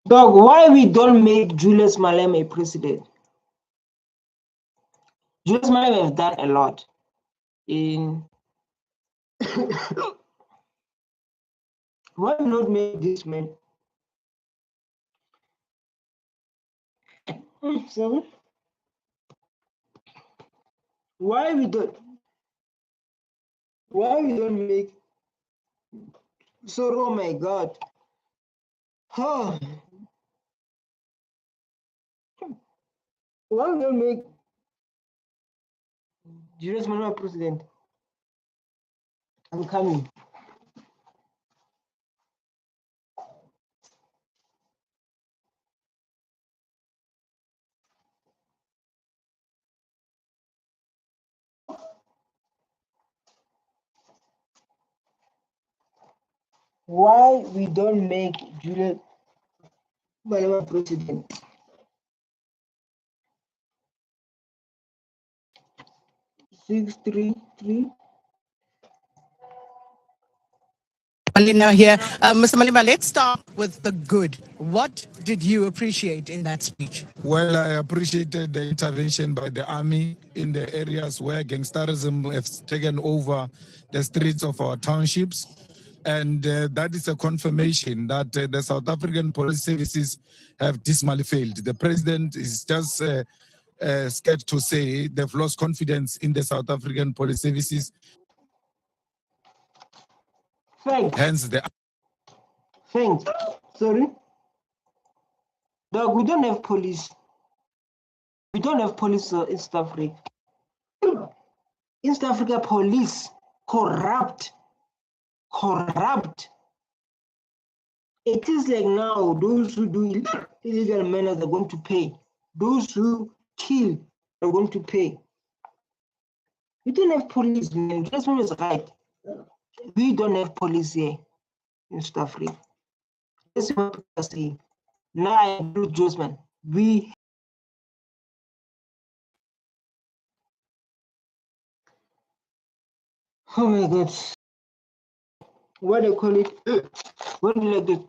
Dog, why we don't make Julius Malema a president? Julius Malema has done a lot in. Why not make this man? Sorry. Why we don't? Why we don't make? So, oh my God. Oh, why we don't make Julius Malema president? I'm coming. Why we don't make Julius Malema president? 633. Malema here. Mr. Malema, let's start with the good. What did you appreciate in that speech? Well, I appreciated the intervention by the army in the areas where gangsterism has taken over the streets of our townships. And that is a confirmation that the South African police services have dismally failed. The president is just scared to say they've lost confidence in the South African police services. Thanks. Hence the... Thanks. Sorry. Dog, we don't have police. We don't have police in South Africa. In South Africa, police corrupt. It is like now, those who do illegal manners are going to pay. Those who kill are going to pay. We don't have police, man. That's what is right. We don't have police here in South Africa. That's what I say. Now I do judgment. We oh my God. What do you call it? What do you like it?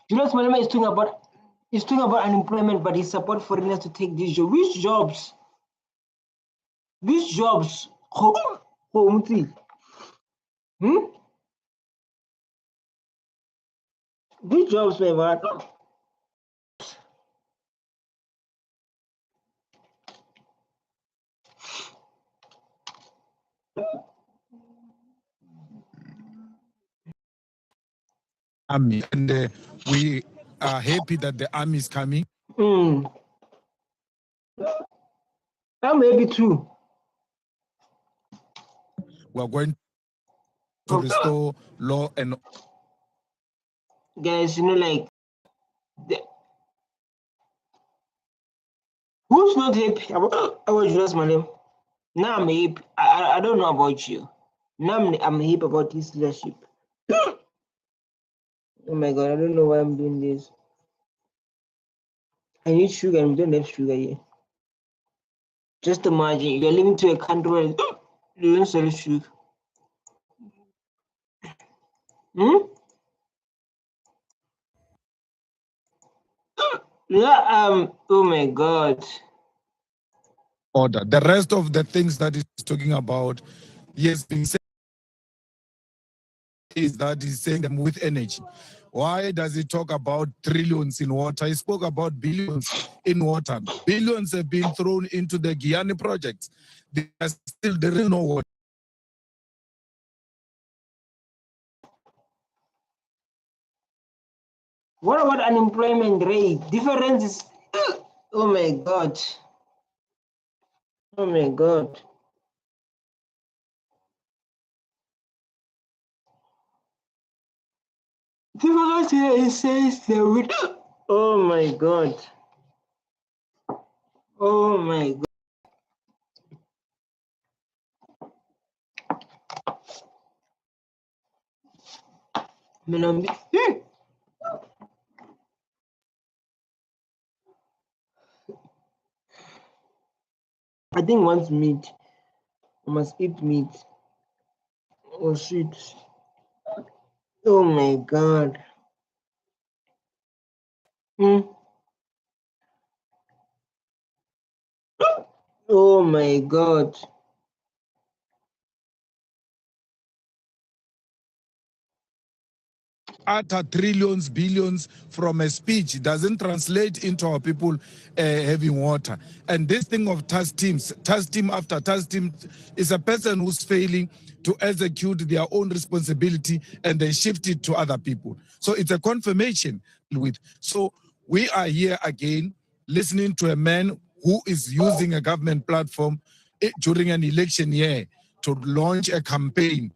Julius Malema is talking about unemployment, but he support foreigners to take these jobs. Which jobs? Which jobs? Which jobs, my man? army, and we are happy that the army is coming. I'm happy too. We're going to restore law and... Guys, you know, like, who's not happy about Julius Malema? Now I'm happy. I don't know about you. Now I'm happy about his leadership. Oh my God, I don't know why I'm doing this. I need sugar and we don't have sugar here. Just imagine you're living to a country where you don't sell sugar. Yeah, oh my God. Order. The rest of the things that he's talking about, he has been saying is that he's saying them with energy. Why does he talk about trillions in water? He spoke about billions in water. Billions have been thrown into the Guyana projects. There is no water. What about unemployment rate? Difference is, oh my God. Oh my God. Difference here, it says the with, oh my God. Oh my God. I think wants meat. I must eat meat. Oh shit. Oh my god. Oh my god. Utter trillions, billions from a speech doesn't translate into our people having water. And this thing of task team after task team is a person who's failing to execute their own responsibility and then shift it to other people. So it's a confirmation so we are here again listening to a man who is using a government platform during an election year to launch a campaign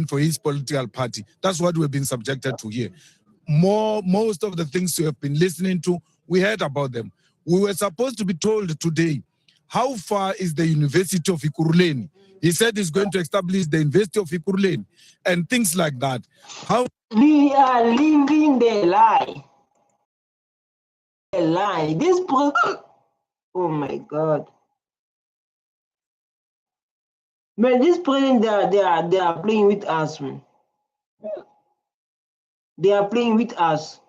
for his political party. That's what we've been subjected to here. Most of the things you have been listening to, we heard about them. We were supposed to be told today, how far is the University of Ikuruleni? He said he's going to establish the University of Ikuruleni and things like that. How we are living the lie. A lie. This oh my god. Man, this president they are playing with us, man. They are playing with us.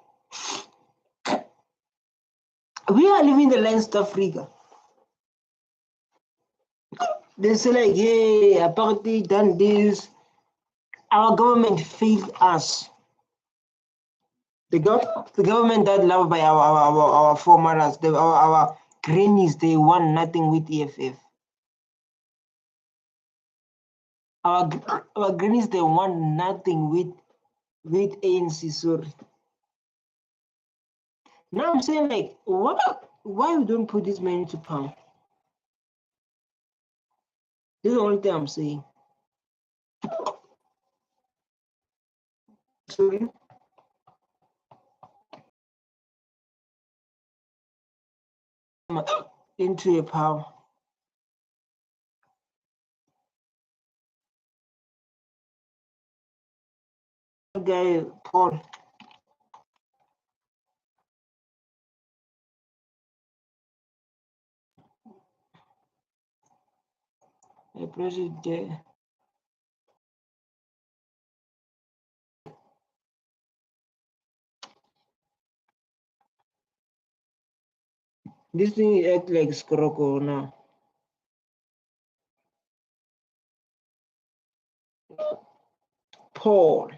We are living the land of Africa. They say like, hey, apartheid done this. Our government failed us. The government that loved by our foremothers, our grannies, they want nothing with EFF. Our grannies, they want nothing with ANC, sorry. Now I'm saying like, why we don't put this man into power? This is the only thing I'm saying. Sorry. Into a power. Guy Paul. The president. This thing act like Skroko now. Paul.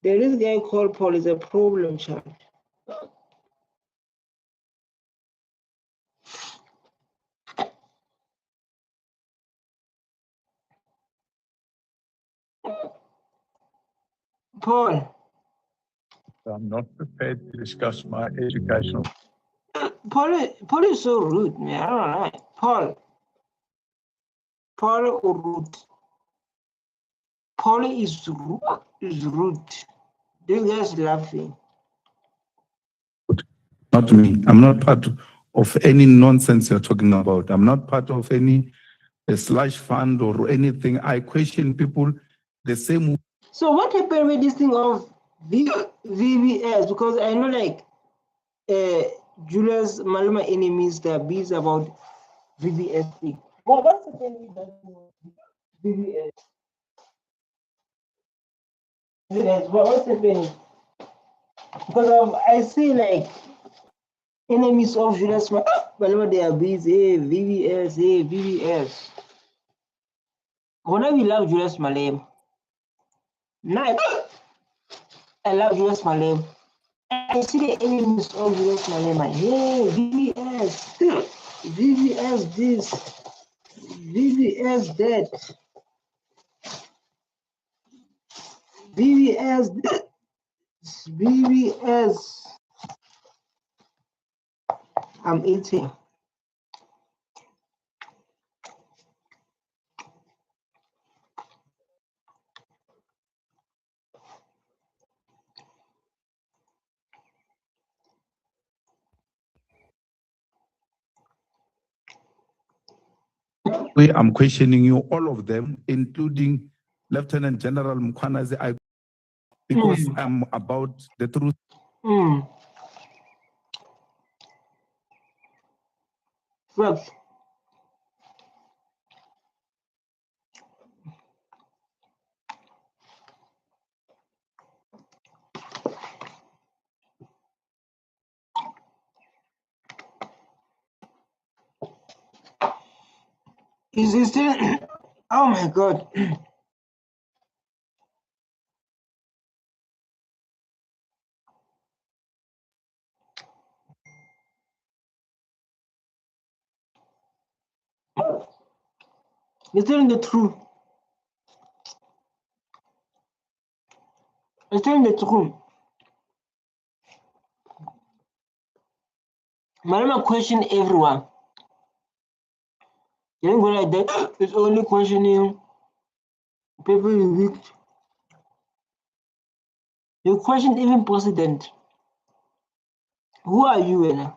There is a guy called Paul is a problem child. Paul. I'm not prepared to discuss my educational. Paul is so rude, man. I don't know. Paul or rude. Paul is rude. This guy's laughing. Not me. I'm not part of any nonsense you're talking about. I'm not part of any slush fund or anything. I question people the same. So what happened with this thing of VVS? Because I know like Julius Malema enemies, they're busy about VVS thing. But what's happening with that VVS? What's happening? Because I see like enemies of Julius Malema, they are busy. Hey, VVS, hey, VVS. Whenever we love Julius Malema, now I love Julius Malema. I see the enemies of Julius Malema. Hey, VVS, VVS this, VVS that, VVS this, VVS. I'm eating. I'm questioning you, all of them, including Lieutenant General Mkhwanazi, because I'm about the truth. Facts. Is it still? Oh my God. It's telling the truth. It's telling the truth. Malema question everyone. You don't go like that. It's only questioning people you weak. You question even president. Who are you, Ella?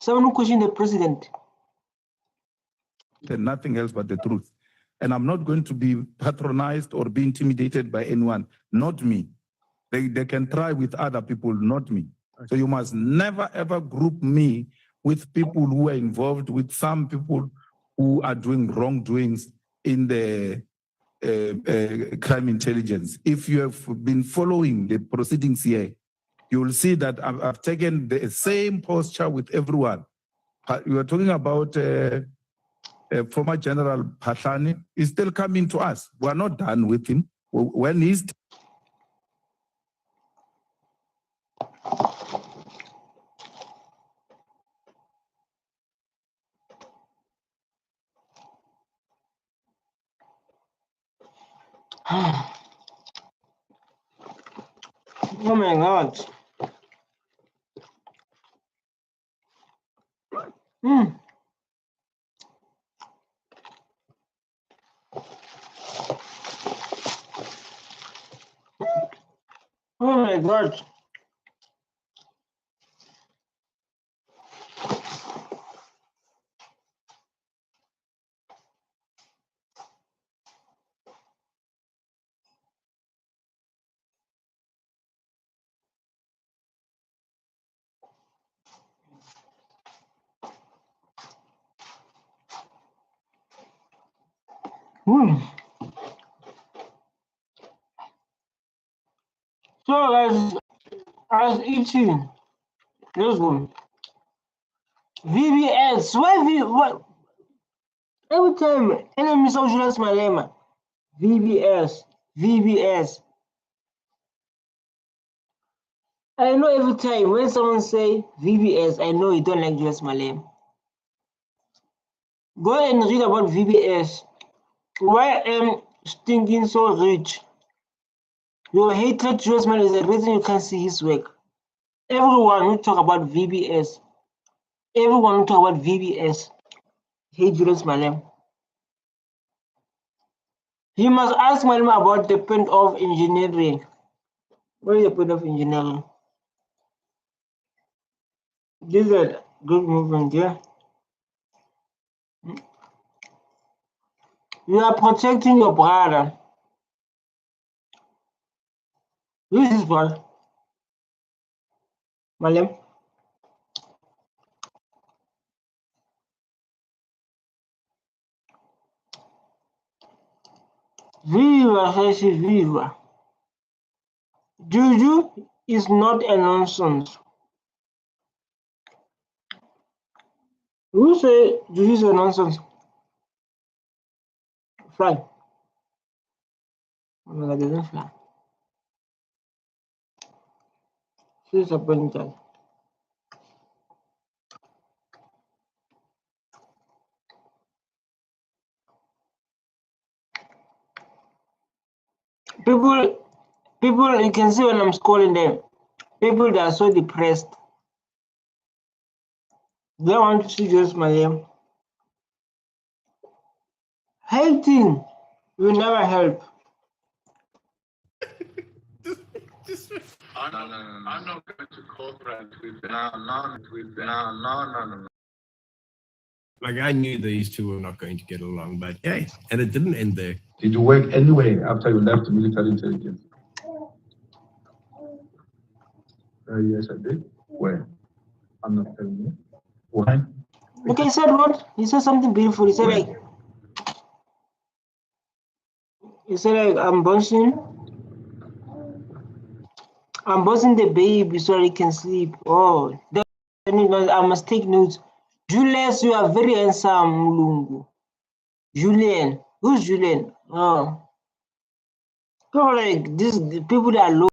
Someone who question the president. And nothing else but the truth. And I'm not going to be patronized or be intimidated by anyone, not me. They can try with other people, not me. So you must never ever group me with people who are involved with some people who are doing wrongdoings in the crime intelligence. If you have been following the proceedings here, you will see that I've taken the same posture with everyone. You are talking about former General Patlani. He's still coming to us. We're not done with him. When he's Oh my God. Oh my God. So as eating, let's go. VBS. What? Every time enemy of Julius Malema. VBS. I know every time when someone say VBS, I know you don't like Julius Malema. Go and read about VBS. Why am stinking so rich? Your hatred towards Malema is the reason you can't see his work. Everyone who talk about VBS, everyone who talk about VBS, hate Julius Malema. You must ask Malema about the point of engineering. What is the point of engineering? This is a good movement, yeah. You are protecting your brother. Who is his brother? Malem? Viva, Heshi, viva. Juju is not a nonsense. Who say Juju is a nonsense? Fly. Oh my God, doesn't fly. She's a bunny. People, you can see when I'm scrolling them. People that are so depressed. They want to see just my name. Hating will never help. I'm not going to cooperate with no. Like, I knew these two were not going to get along, but hey, and it didn't end there. Did you work anywhere after you left military intelligence? Yes, I did. Where? I'm not telling you. Why? Okay, he said what? He said something beautiful. He said I'm bossing the baby so he can sleep. Oh, I must take notes. Julius, you are very handsome, Mulungu. Julian, who's Julian? Oh, like this people that are low.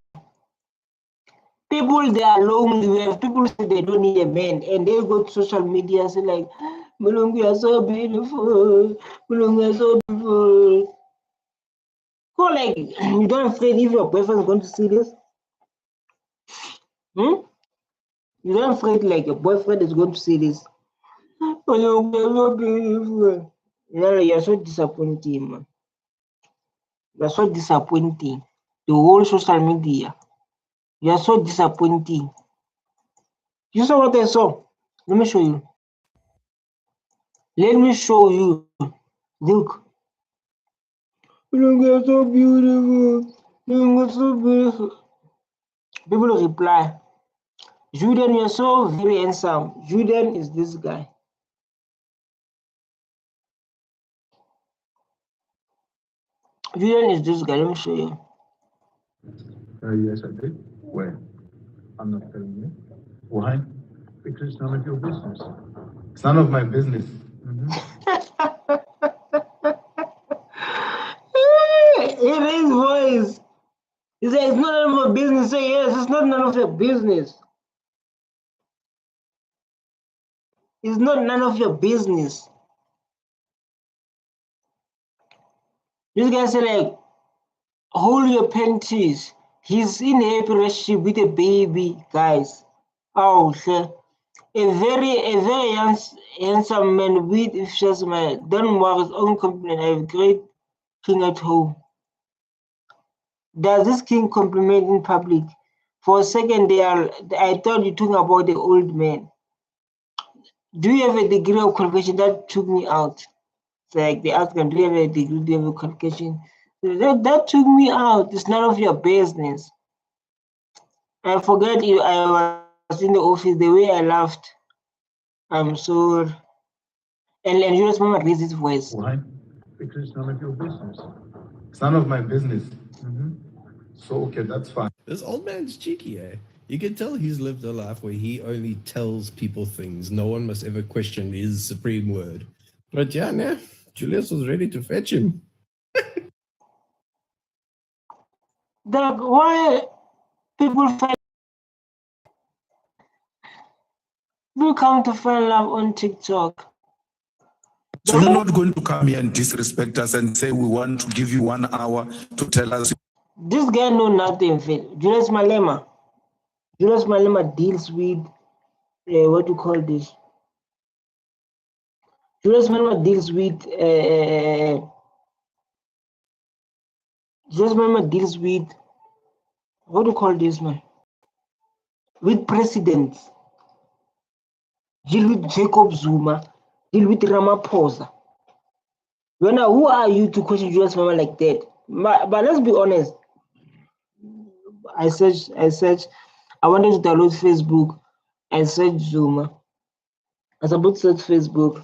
People they are lonely. We have people say they don't need a man, and they go to social media and say like, Mulungu, you are so beautiful. Mulungu, you are so beautiful. Go like, you don't afraid if your boyfriend is going to see this? You don't afraid like your boyfriend is going to see this? Mulungu, you are so beautiful. You're so disappointing, man. You're so disappointing. The whole social media. You're so disappointing. You saw what I saw? Let me show you. Let me show you. Look. You're so beautiful. You're so beautiful. People reply. Julian, you're so very handsome. Julian is this guy. Julian is this guy. Let me show you. Yes, I did. Where? I'm not telling you. Why? Because it's none of your business. It's none of my business. He raised voice. He said, it's not none of my business. Say, yes, it's not none of your business. It's not none of your business. This guy said, like, hold your panties. He's in a happy relationship with a baby, guys. Oh, sure. A very handsome man with a man. Don't worry, his own compliment. I have a great king at home. Does this king compliment in public? For a second, I thought you talking about the old man. Do you have a degree of qualification? That took me out. It's like they asked him, do you have a degree? Do you have a qualification? That took me out. It's none of your business. I forget you. I was in the office. The way I laughed, I'm sorry. And Julius Malema raised his voice. Why? Because it's none of your business. It's none of my business. So, okay, that's fine. This old man's cheeky, eh? You can tell he's lived a life where he only tells people things. No one must ever question his supreme word. But yeah, nah, Julius was ready to fetch him. Why people come to find love on TikTok? So you're not going to come here and disrespect us and say we want to give you 1 hour to tell us. This guy know nothing. Julius Malema. Julius Malema deals with what do you call this? Julius Malema deals with Julius Malema deals with what do you call this, man? With presidents. Deal with Jacob Zuma. Deal with Ramaphosa. Who are you to question Julius Malema like that? But let's be honest. I searched. I wanted to download Facebook. I searched Zuma. I was about to search Facebook.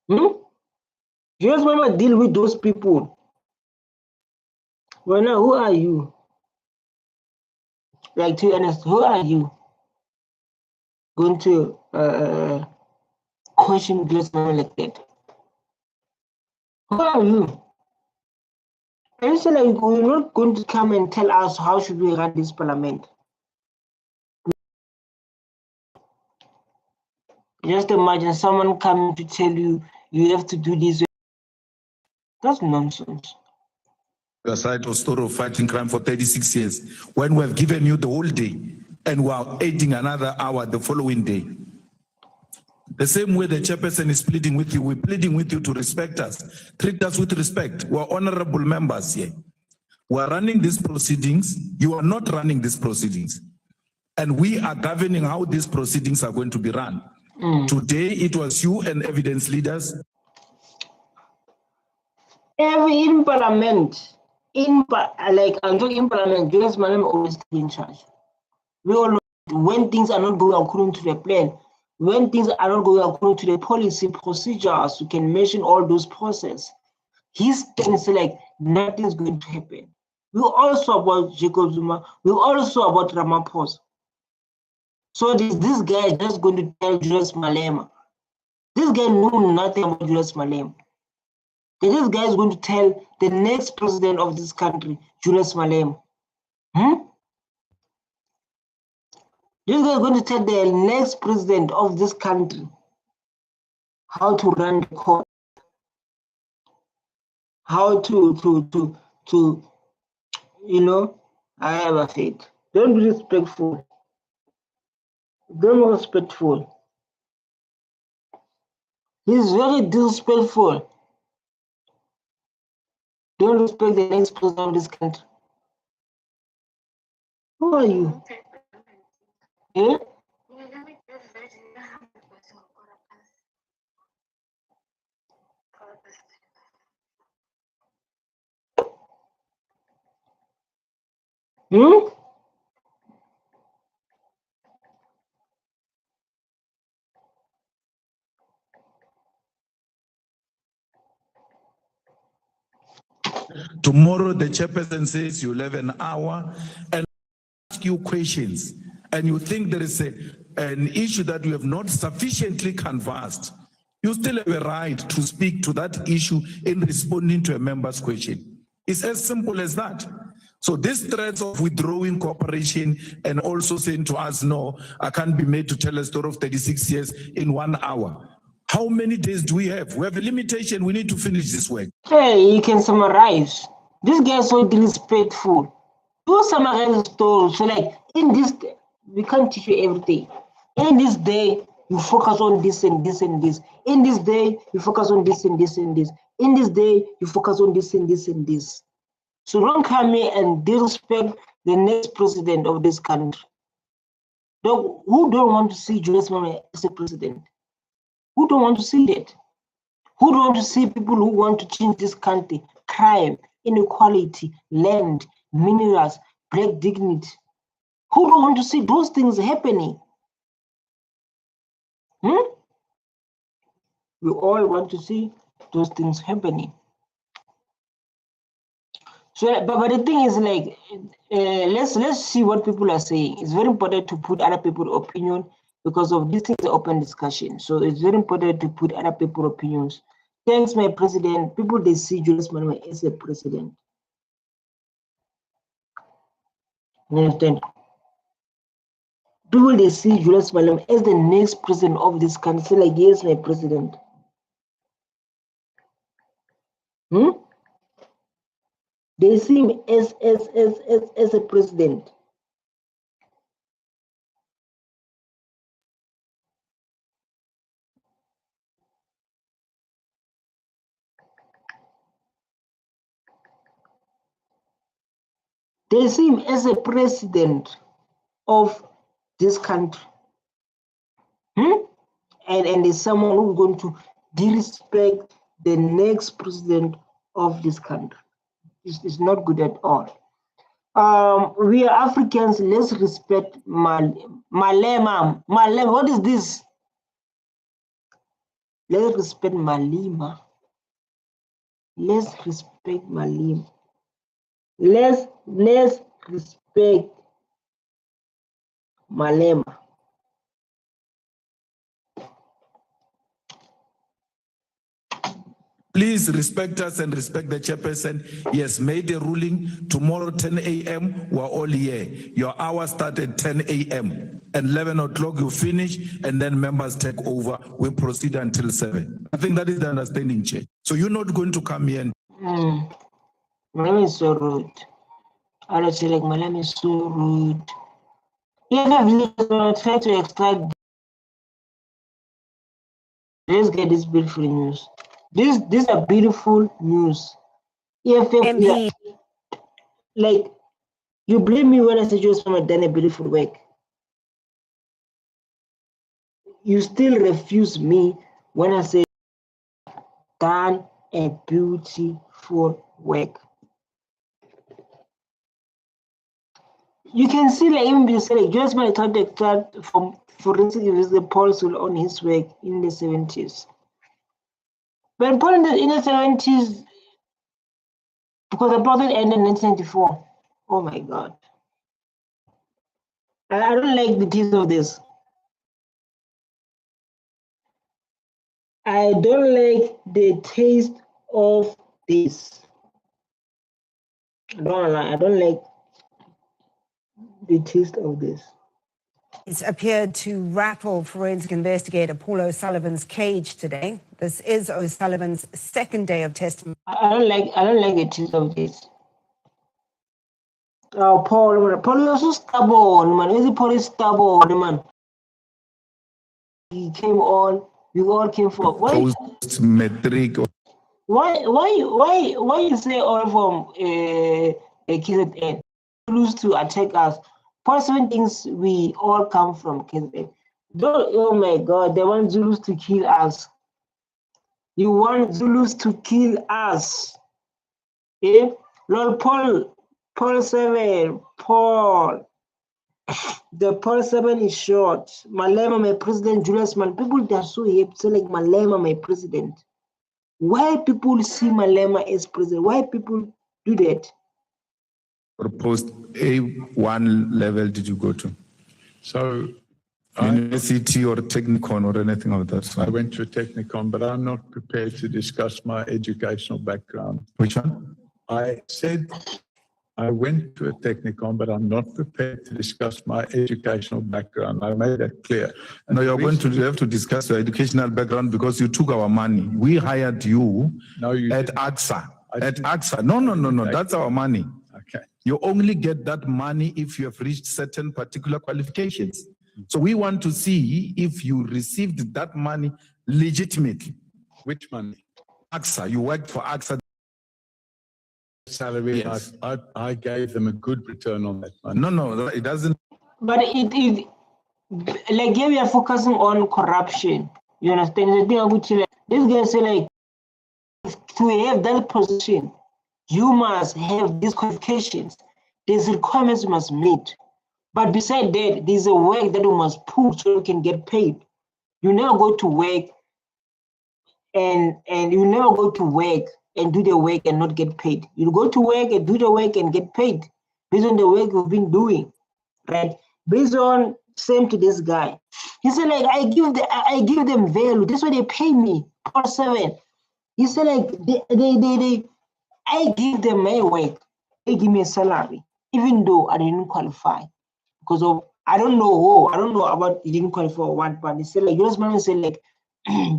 Julius Malema deal with those people. Who are you? Like, to be honest, who are you going to question Julius Malema like that? Who are you? I say like we're not going to come and tell us how should we run this parliament. Just imagine someone coming to tell you you have to do this. That's nonsense. Your side of story of fighting crime for 36 years, when we have given you the whole day and we are adding another hour the following day. The same way the chairperson is pleading with you, we're pleading with you to respect us. Treat us with respect. We're honorable members here. We're running these proceedings. You are not running these proceedings. And we are governing how these proceedings are going to be run. Today, it was you and evidence leaders. Every in parliament, like I'm talking in parliament, Julius Malema always stay in charge. We all know when things are not going according to the plan, when things are not going according to the policy procedures, you can mention all those processes. He stands like nothing's going to happen. We also about Jacob Zuma, we also about Ramaphosa. So this guy just going to tell Julius Malema. This guy knew nothing about Julius Malema. This guy is going to tell the next president of this country, Julius Malema. This guy is going to tell the next president of this country how to run the court, how to you know, I have a faith. Don't be respectful. Don't be respectful. He's very disrespectful. Don't respect the next president of this country. Who are you? Yeah? Tomorrow, the chairperson says you'll have an hour and ask you questions, and you think there is an issue that you have not sufficiently canvassed, you still have a right to speak to that issue in responding to a member's question. It's as simple as that. So these threats of withdrawing cooperation and also saying to us, no, I can't be made to tell a story of 36 years in 1 hour. How many days do we have? We have a limitation. We need to finish this work. Hey, you can summarize. This guy is so disrespectful. Do summarize the story. So like in this, we can't teach you everything. In this day, you focus on this and this and this. In this day, you focus on this and this and this. In this day, you focus on this and this and this. So don't come here and disrespect the next president of this country. Who don't want to see Julius Malema as a president? Who don't want to see that? Who don't want to see people who want to change this country? Crime, inequality, land, minerals, black dignity. Who don't want to see those things happening? We all want to see those things happening. So, but the thing is, like, let's see what people are saying. It's very important to put other people's opinion, because of this is an open discussion. So it's very important to put other people's opinions. Thanks, my president. People, they see Julius Malema as a president. You understand? People, they see Julius Malema as the next president of this country. Say like, yes, my president. They see him as a president. They see him as a president of this country. And there's someone who's going to disrespect the next president of this country. It's not good at all. We are Africans. Let's respect Malema. What is this? Let's respect Malema. Let's respect Malema. Let's respect Malema. Please respect us and respect the chairperson. He has made a ruling. Tomorrow, 10 a.m., we're all here. Your hour starts at 10 a.m. At 11 o'clock, you finish, and then members take over. We proceed until 7. I think that is the understanding, Chair. So you're not going to come here and... Malema is so rude. I don't say like Malema is so rude. Even if you try to extract, let's get this beautiful news. These are beautiful news. EFF, like, you blame me when I say Julius Malema done a beautiful work. You still refuse me when I say done a beautiful work. You can see like even be like Julius Malema started from forensic investigator Paul on his work in the 70s. But Paul in the 70s, because the project ended in 1994. Oh my God. I don't like the taste of this. I don't like the taste of this. I don't like the taste of this. It's appeared to rattle forensic investigator Paul O'Sullivan's cage today. This is O'Sullivan's second day of testimony. I don't like the taste of this. Oh, Paul is also stubborn, man. Paul is stubborn, man. He came on. We all came for Post-metric. Why you say all from KZN Zulus to attack us? Paul 7 thinks we all come from KZN. Oh my God, they want Zulus to kill us. You want Zulus to kill us? Eh? Lord Paul 7, the Paul 7 is short. Malema, my president, Julius Malema. People, they are so happy to like Malema, my president. Why people see Malema as president? Why people do that? Or post A1 level did you go to? So University or Technicon or anything of that sort? I went to a Technicon, but I'm not prepared to discuss my educational background. Which one? I said I went to a Technicon, but I'm not prepared to discuss my educational background. I made that clear. No, you're going to have to discuss your educational background because you took our money. We hired you at AXA. At AXA. No. That's our money. Okay. You only get that money if you have reached certain particular qualifications. So we want to see if you received that money legitimately. Which money? AXA. You worked for AXA. Salary. Yes. I gave them a good return on that money. No, it doesn't. But it like here we are focusing on corruption. You understand? This guy say like to have that position, you must have these qualifications. These requirements you must meet. But beside that, there's a work that you must put so you can get paid. You never go to work and you never go to work and do the work and not get paid. You go to work and do the work and get paid based on the work you've been doing, right? Based on same to this guy. He said like I give them value. That's why they pay me per 7. He said like I give them my work. They give me a salary, even though I didn't qualify because of I don't know about he didn't qualify for what, but he said like Julius Malema said like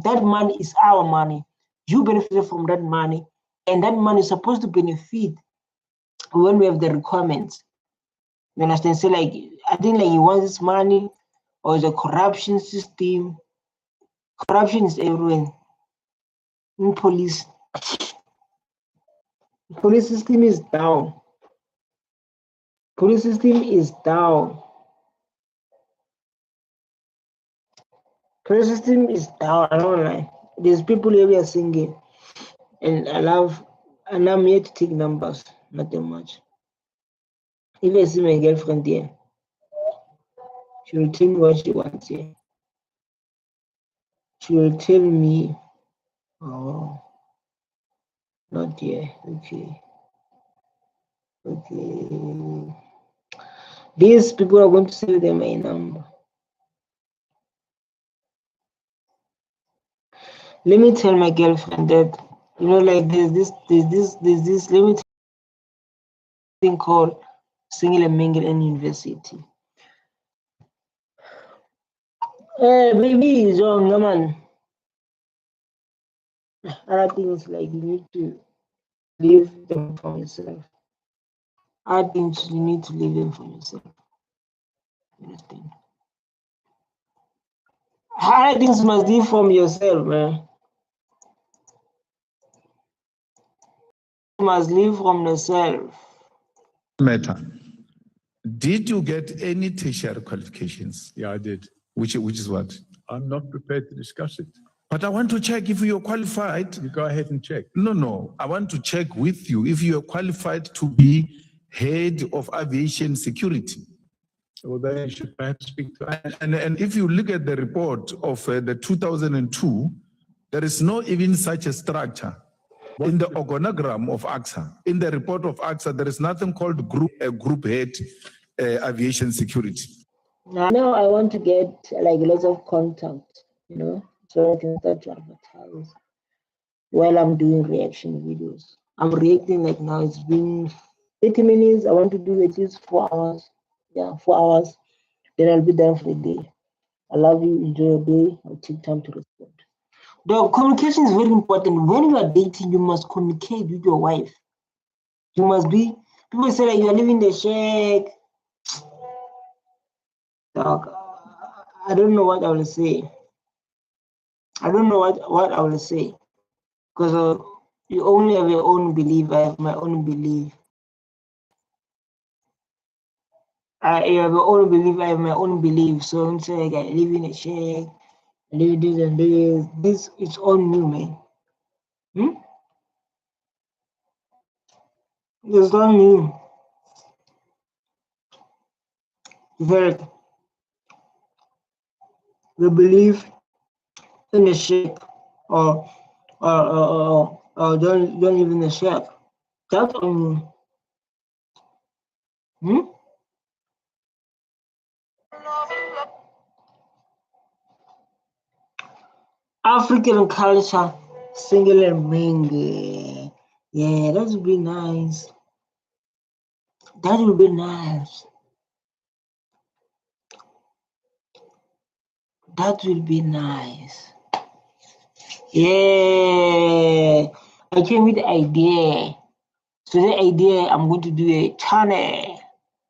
that money is our money. You benefited from that money, and that money is supposed to benefit when we have the requirements. You understand? So like I think like he wants this money or the corruption system. Corruption is everywhere. In police. Police system is down. Police system is down. Police system is down. I don't lie. There's people here we are singing, and I'm here to take numbers, not that much. If I see my girlfriend here, she will tell me what she wants here. She will tell me, oh, not here. Okay. These people are going to sell them my number. Let me tell my girlfriend that, you know, like there's this let me tell thing called single and mingle in university. Baby, young man. Other things like you need to leave them for yourself. Other things you need to leave them for yourself. You understand? Other things must leave from yourself, man. You must leave from yourself. Matter. Did you get any tertiary qualifications? Yeah, I did. Which is what? I'm not prepared to discuss it. But I want to check if you're qualified. You go ahead and check. No. I want to check with you if you're qualified to be head of aviation security. Well, then you should perhaps speak to us. And if you look at the report of the 2002, there is no even such a structure. In the organogram of AXA, in the report of AXA, there is nothing called group head aviation security. Now I want to get like lots of contact, you know, so I can start to advertise while I'm doing reaction videos. I'm reacting like now, it's been 30 minutes. I want to do at least 4 hours. Yeah, 4 hours. Then I'll be done for the day. I love you. Enjoy your day. I'll take time to respond. The communication is very important. When you are dating, you must communicate with your wife. You must be, people say like you are living in the shack. Dog, I don't know what I will say. I don't know what I will say. Because you only have your own belief. I have my own belief. You have your own belief. I have my own belief. So I'm saying like, I live in a shack. I live this and this. This is all new, man. It's not new. Very. We believe in the shack or don't live in the shack. That's on you. African culture, single and mingle. Yeah, that would be nice. That would be nice. That will be nice. Yeah, I came with the idea. So the idea, I'm going to do a channel.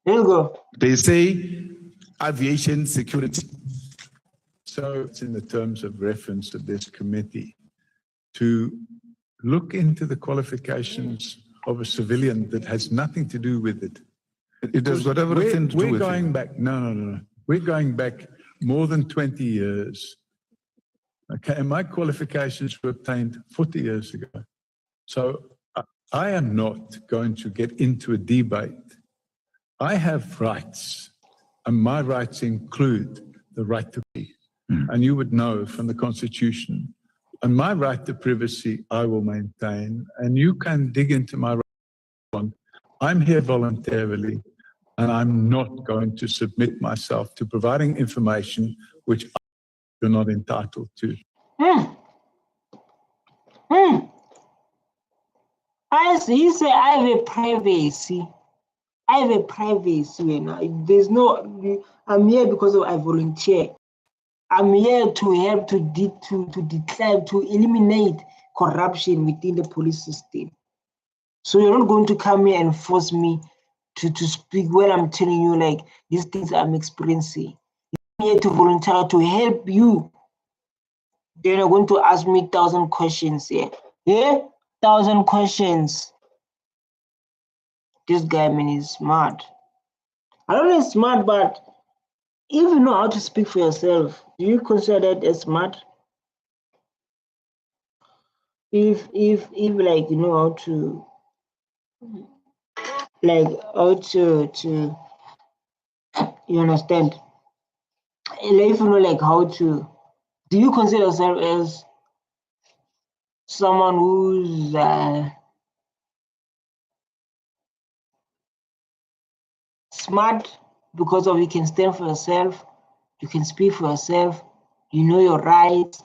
Let's go. They say aviation security. So it's in the terms of reference of this committee to look into the qualifications of a civilian that has nothing to do with it. It has got everything to do with We're going back, no. We're going back more than 20 years. Okay, and my qualifications were obtained 40 years ago. So I am not going to get into a debate. I have rights, and my rights include the right to be. And you would know from the Constitution. And my right to privacy, I will maintain. And you can dig into my right. I'm here voluntarily, and I'm not going to submit myself to providing information which you're not entitled to. I see. You say I have a privacy. I have a privacy. You know, there's no. I'm here because I volunteer. I'm here to help to declare, to eliminate corruption within the police system. So you're not going to come here and force me to speak when I'm telling you like these things I'm experiencing. I'm here to volunteer to help you. Then you're going to ask me 1,000 questions here. Yeah? 1,000 questions. This guy, man, is smart. I don't know if he's smart, but if you know how to speak for yourself, do you consider that as smart? If like you know how to you understand? Like, if you know like how to, do you consider yourself as someone who's smart because of you can stand for yourself, you can speak for yourself, you know your rights?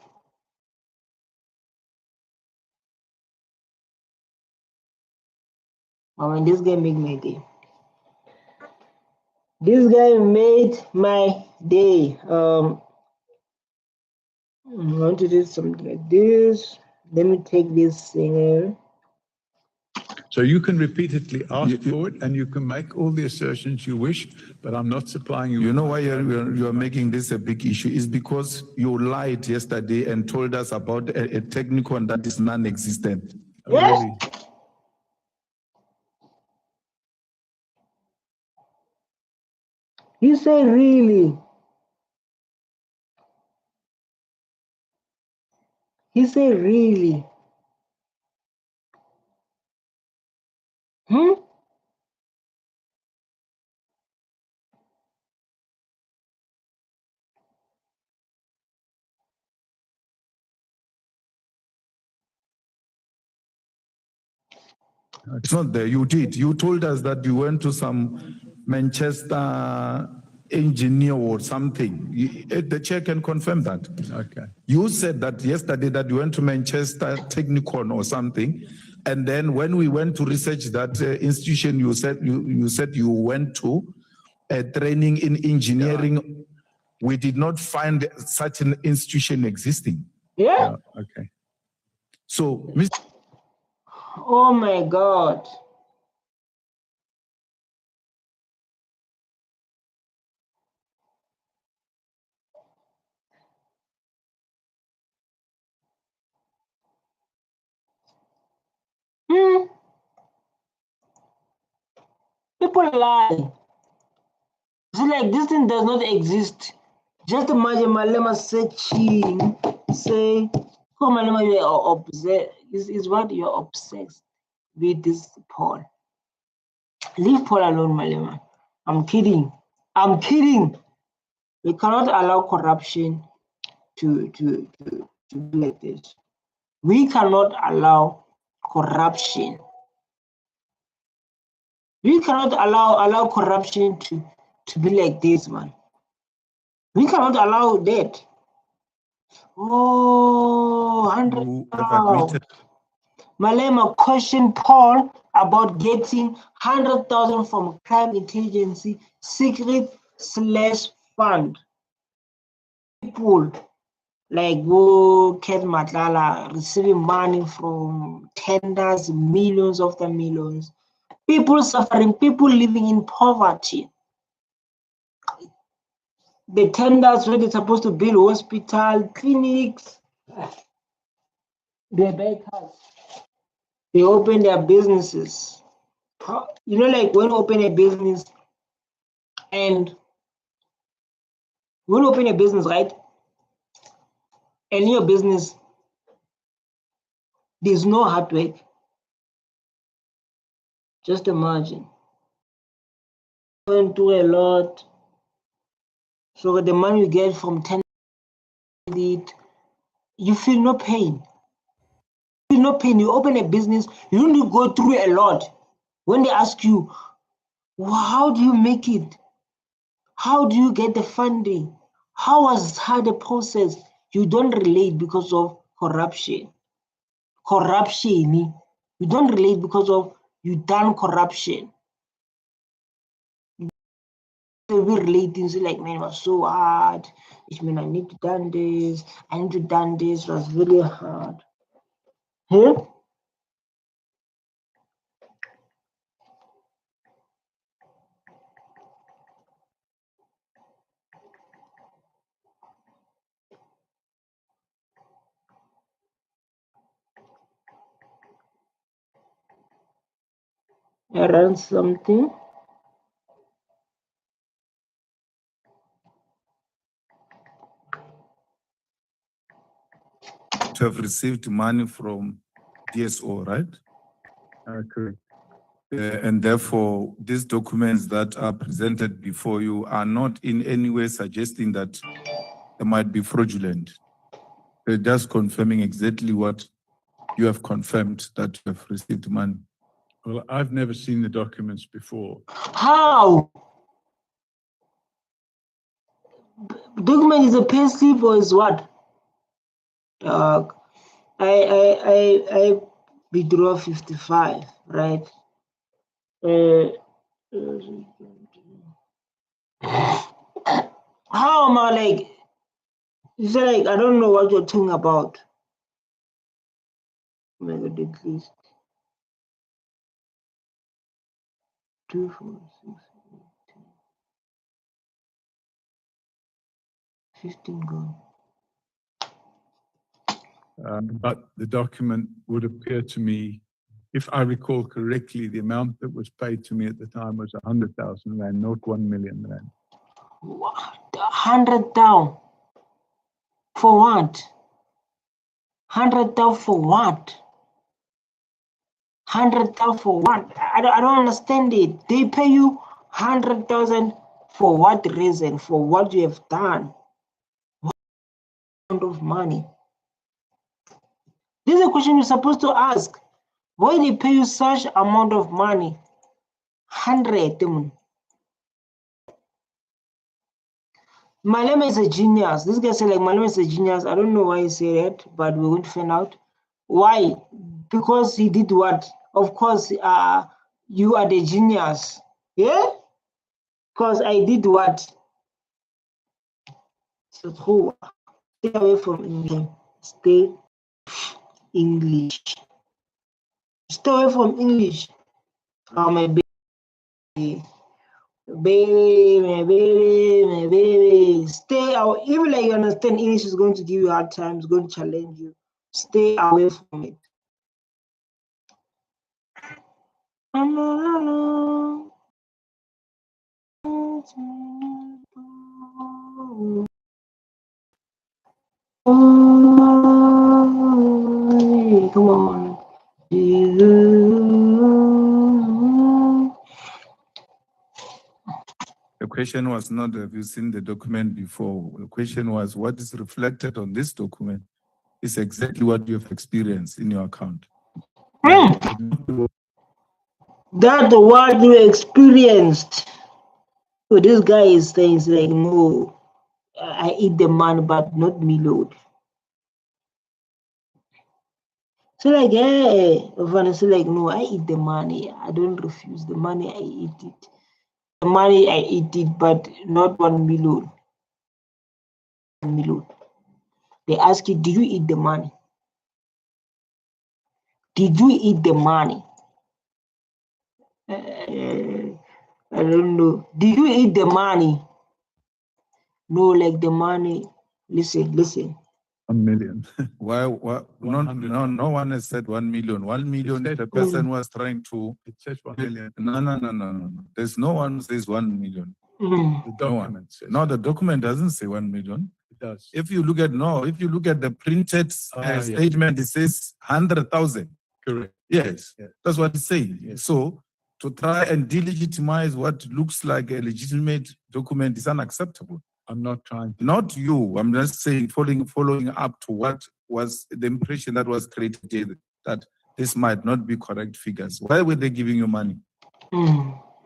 I mean, this guy made my day. This guy made my day. I want to do something like this. Let me take this singer. So you can repeatedly ask for it, and you can make all the assertions you wish, but I'm not supplying you. You know why you're making this a big issue is because you lied yesterday and told us about a technical that is non-existent. Yes. Really? You say really? He said, really? Hmm? It's not there. You did. You told us that you went to some Manchester engineer or something. The chair can confirm that. Okay. You said that yesterday that you went to Manchester Technicon or something, and then when we went to research that institution, you said you went to a training in engineering. Yeah. We did not find such an institution existing. Yeah? Okay. So, Mr. Oh my God. Hmm. People lie. It's like this thing does not exist. Just imagine Malema searching, say, oh Malema, you are obsessed. Is what you're obsessed with this Paul. Leave Paul alone, Malema. I'm kidding. I'm kidding. We cannot allow corruption to be like this. We cannot allow corruption. We cannot allow corruption to be like this, man. We cannot allow that. Oh, 100,000. Malema questioned Paul about getting 100,000 from crime intelligence secret/fund. People like Ken Matlala receiving money from tenders, millions after millions. People suffering, people living in poverty. The tenders where they're supposed to build hospital, clinics, they buy cars. They open their businesses. You know, like when you open a business and when you open a business, right? And in your business, there's no hard work. Just imagine. Going through a lot. So the money you get from tender, you feel no pain. You feel no pain. You open a business, you don't need to go through a lot. When they ask you, well, how do you make it? How do you get the funding? How was the process? You don't relate because of corruption. Corruption. You don't relate because of you done corruption. We relating so like, man, it was so hard. It mean I need to done this. I need to done this. It was really hard. Huh? I ran something. To have received money from DSO, right? Correct. And therefore, these documents that are presented before you are not in any way suggesting that they might be fraudulent. They're just confirming exactly what you have confirmed, that you have received money. Well, I've never seen the documents before. How? Document is a pay slip or is what? I withdraw 55, right? How am I like? It's like I don't know what you're talking about. Make a decrease. 2, 4, 6, 8, 10, 15 gone. But the document would appear to me, if I recall correctly, the amount that was paid to me at the time was 100,000 rand, not 1 million rand. 100 down. For what? 100,000 for what? 100,000 for what? I don't understand it. They pay you 100,000 for what reason? For what you have done? What amount of money? This is a question you're supposed to ask. Why they pay you such amount of money? 100. Malema is a genius. This guy said like Malema is a genius. I don't know why he said that, but we're going to find out. Why? Because he did what? Of course, you are the genius. Yeah? Because I did what? So who? Stay away from English. Stay English. Stay away from English. Oh, my baby. Baby, my baby, my baby. Stay out. Even like you understand English is going to give you hard time, it's going to challenge you. Stay away from it. Come on. The question was not, have you seen the document before? The question was, what is reflected on this document is exactly what you have experienced in your account. That's what you experienced. So this guy is saying, like, no, I eat the man, but not me, Lord. So like, so like, no, I eat the money. I don't refuse the money. I eat it. The money I eat it, but not 1 million. 1 million. They ask you, did you eat the money? Did you eat the money? I don't know. Did you eat the money? No, like the money. Listen. 1 million. Why no one has said 1 million. 1 million, the person was trying to. It says 1 million. No. There's no one who says 1 million. The document says. No, the document doesn't say 1 million. It does. If you look at the printed statement, it says 100,000. Correct. Yes, Yeah. that's what it's saying. Yes. So to try and delegitimize what looks like a legitimate document is unacceptable. I'm not trying to. Not you. I'm just saying, following up to what was the impression that was created that this might not be correct figures. Why were they giving you money?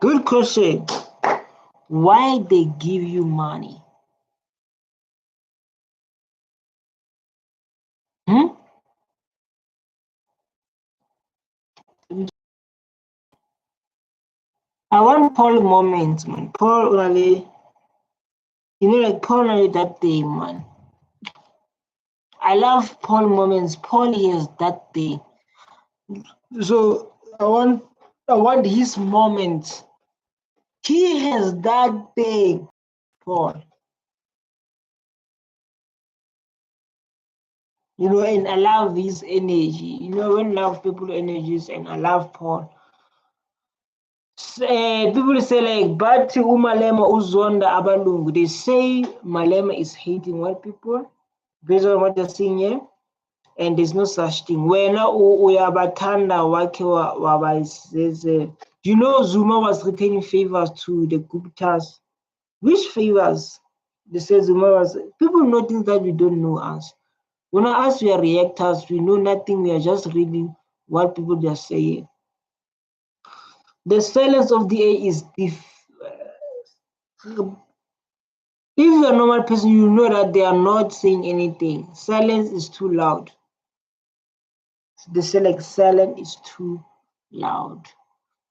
Good question. Why they give you money? I want Paul moments, man. Paul really, like Paul really that day, man. I love Paul moments. Paul is that day. So I want his moments. He has that day, Paul. And I love his energy. When I love people energies, and I love Paul. People say like, but uMalema uzonda abalungu. They say Malema is hating white people based on what they're seeing here, and there's no such thing. Wena uyabathanda wakhe wabayizeze. Zuma was returning favors to the Guptas. Which favors? They say Zuma was. People know things that we don't know us. When I ask, we are reactors. We know nothing. We are just reading what people are saying. The silence of the A is if you're a normal person, you know that they are not saying anything. Silence is too loud. They say like silence is too loud.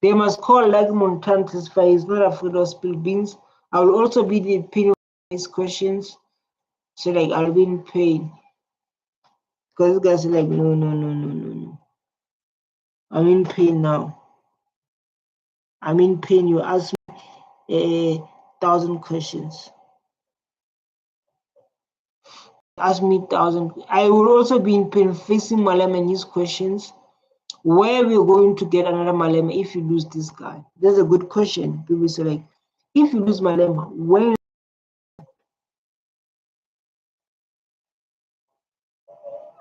They must call like Montan testify. He's not afraid of spilled beans. I will also be the pain of these questions. So like I'll be in pain. Because this guy's like, no. I'm in pain now. I'm in pain. You ask me 1,000 questions. Ask me 1,000. I will also be in pain facing Malema and his questions. Where we're going to get another Malema if you lose this guy? That's a good question. People say like, if you lose Malema, when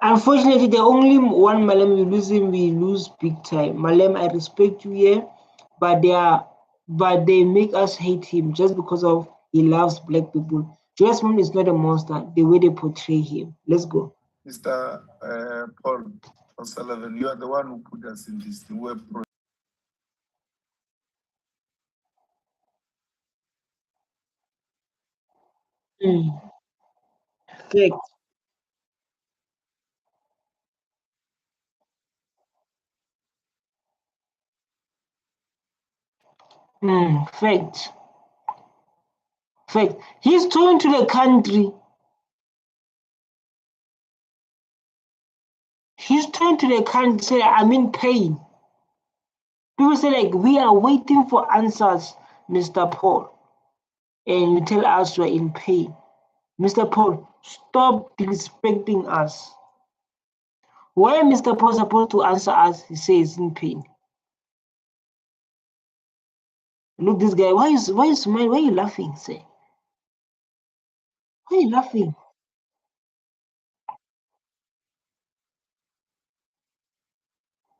Unfortunately, the only one Malema we lose him, we lose big time. Malema, I respect you here, but they make us hate him just because of he loves black people. Julius Malema is not a monster. The way they portray him. Let's go. Mr. Paul O'Sullivan, you are the one who put us in this web project. Fact. Fact. Fact. He's told to the country. He's turned to the country, say, I'm in pain. People say, like, we are waiting for answers, Mr. Paul. And you tell us we're in pain. Mr. Paul, stop disrespecting us. Why Mr. Paul supposed to answer us? He says in pain. Look, this guy, why you smiling? Why are you laughing? Say, why are you laughing?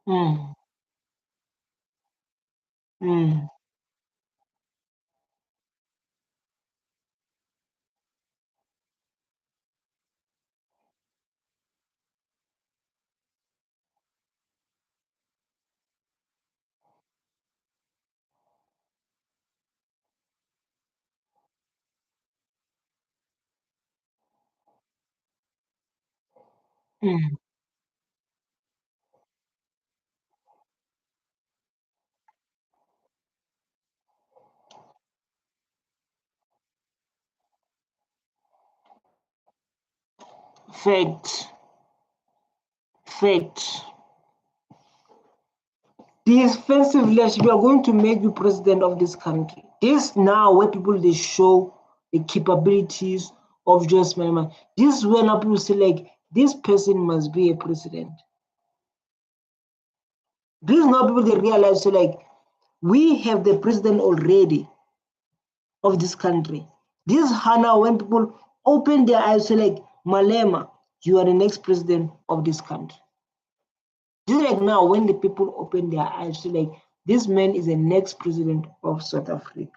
Mm, mm, mm. Fact. Fact. The offensive leadership, we are going to make you president of this country. This now where people they show the capabilities of Julius Malema. This is where now people say like this person must be a president. This is now people they realize so like we have the president already of this country. This is how now when people open their eyes say like Malema, you are the next president of this country. Just like now, when the people open their eyes, so like this man is the next president of South Africa.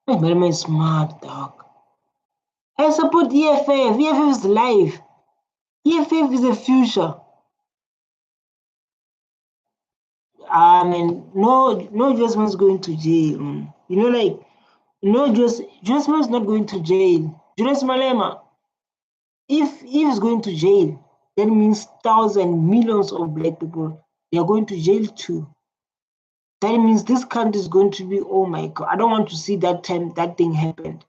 Malema is smart, dog. I support EFF. EFF is life. EFF is the future. I mean, no Julius is going to jail. You know, like no Julius is not going to jail. Julius Malema, if he's going to jail, that means thousands, millions of black people they are going to jail too. That means this country is going to be, oh my God, I don't want to see that time that thing happened.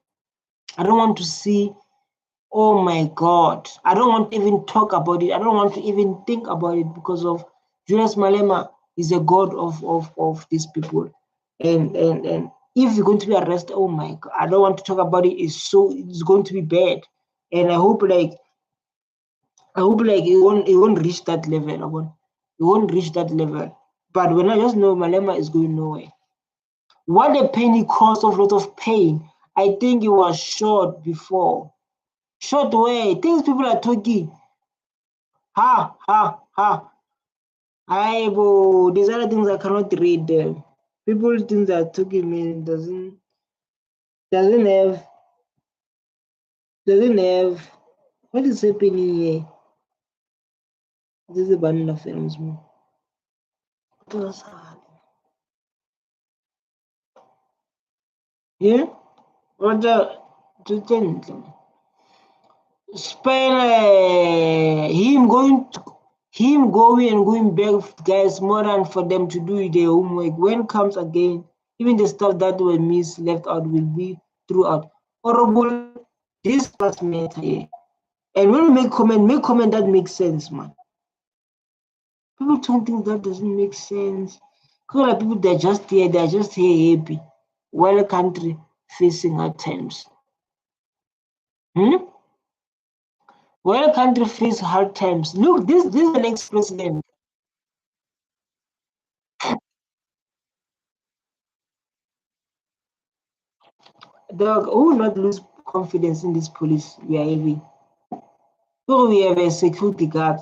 I don't want to see, oh my God, I don't want to even talk about it. I don't want to even think about it because of Julius Malema is a god of these people. And if you're going to be arrested, oh my God, I don't want to talk about it. It's going to be bad. And I hope like it won't reach that level. It won't reach that level. But when I just know Malema is going nowhere. What a pain he caused of a lot of pain. I think he was shot before. Short way. Things people are talking. Ha, ha, ha. These other things I cannot read. People think that talking mean doesn't have what is happening here? This is a bundle of films. Yeah? What the Spain him going back, guys, more than for them to do their homework. When comes again, even the stuff that were missed, left out will be throughout. Horrible, this was matter here. And when we make comment that makes sense, man. People don't think that doesn't make sense. Because like people they're just here happy while the country facing hard times. When a country faces hard times, look, this is the next president. Who will not lose confidence in this police we are having? So we have a security guard.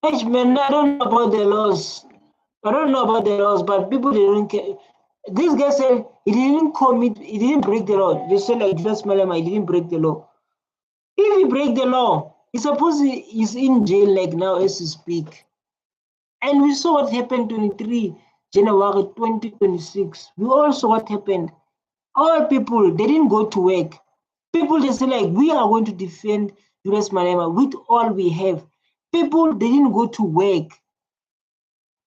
Man, I don't know about the laws. But people, they don't care. This guy said he didn't break the law. They said like Julius Malema, he didn't break the law. If he break the law, he's in jail like now as we speak. And we saw what happened 23 January 2026. We all saw what happened. All people, they didn't go to work. People, they say like, we are going to defend Julius Malema with all we have. People, they didn't go to work.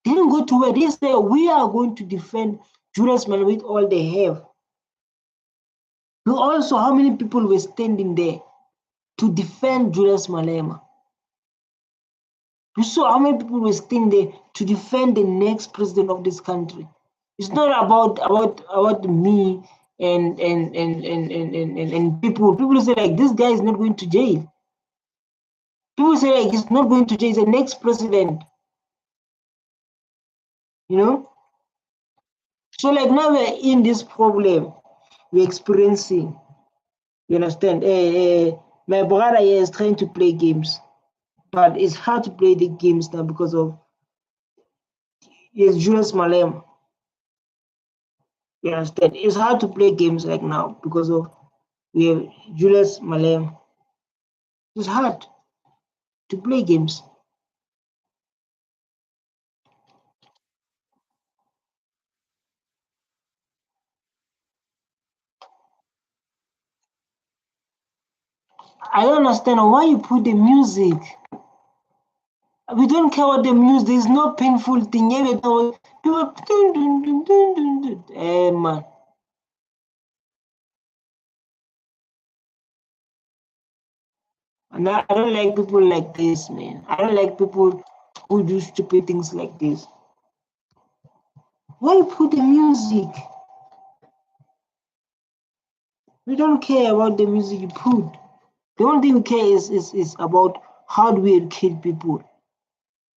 They didn't go to work. They say, we are going to defend Julius Malema with all they have. You also, how many people were standing there to defend Julius Malema? You saw how many people were standing there to defend the next president of this country. It's not about me and people. People say like, this guy is not going to jail. People say like, he's not going to jail. He's the next president. You know. So like now we're in this problem we're experiencing. You understand? My brother here is trying to play games, but it's hard to play the games now because of Julius Malema. You understand? It's hard to play games like now because of we have Julius Malema. It's hard to play games. I don't understand why you put the music. We don't care about the music. There's no painful thing. People, man. And I don't like people like this, man. I don't like people who do stupid things like this. Why put the music? We don't care about the music you put. The only thing we care is about how do we educate people,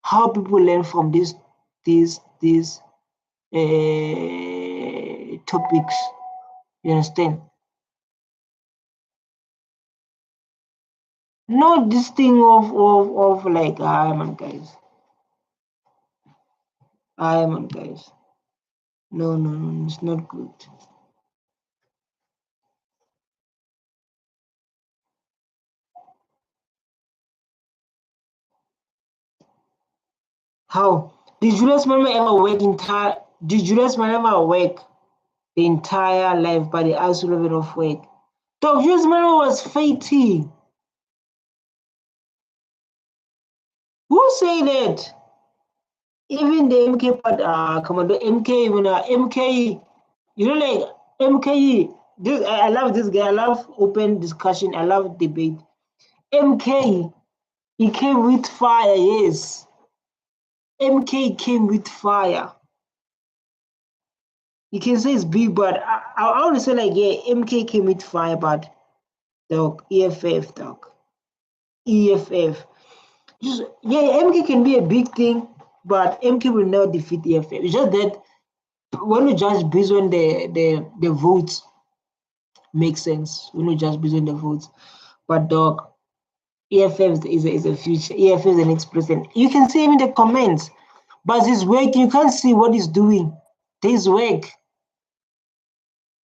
how people learn from these topics. You understand? Not this thing of like, man, guys. Man, guys. No, it's not good. How? Did Julius Malema ever work the entire life by the ice level of work? Dog, Julius Malema was fighting. Who say that? Even the MK part, come on, the MK, MK, you know, like MK. I love this guy. I love open discussion. I love debate. MK, he came with fire. Yes, MK came with fire. You can say it's big, but I want to say like, yeah, MK came with fire, but dog, EFF, dog, EFF. Just, yeah, MK can be a big thing, but MK will never defeat EFF. It's just that when you judge based on the votes, makes sense. When you judge based on the votes, but dog, EFF is a future. EFF is the next president. You can see him in the comments, but his work, you can't see what he's doing. There's work.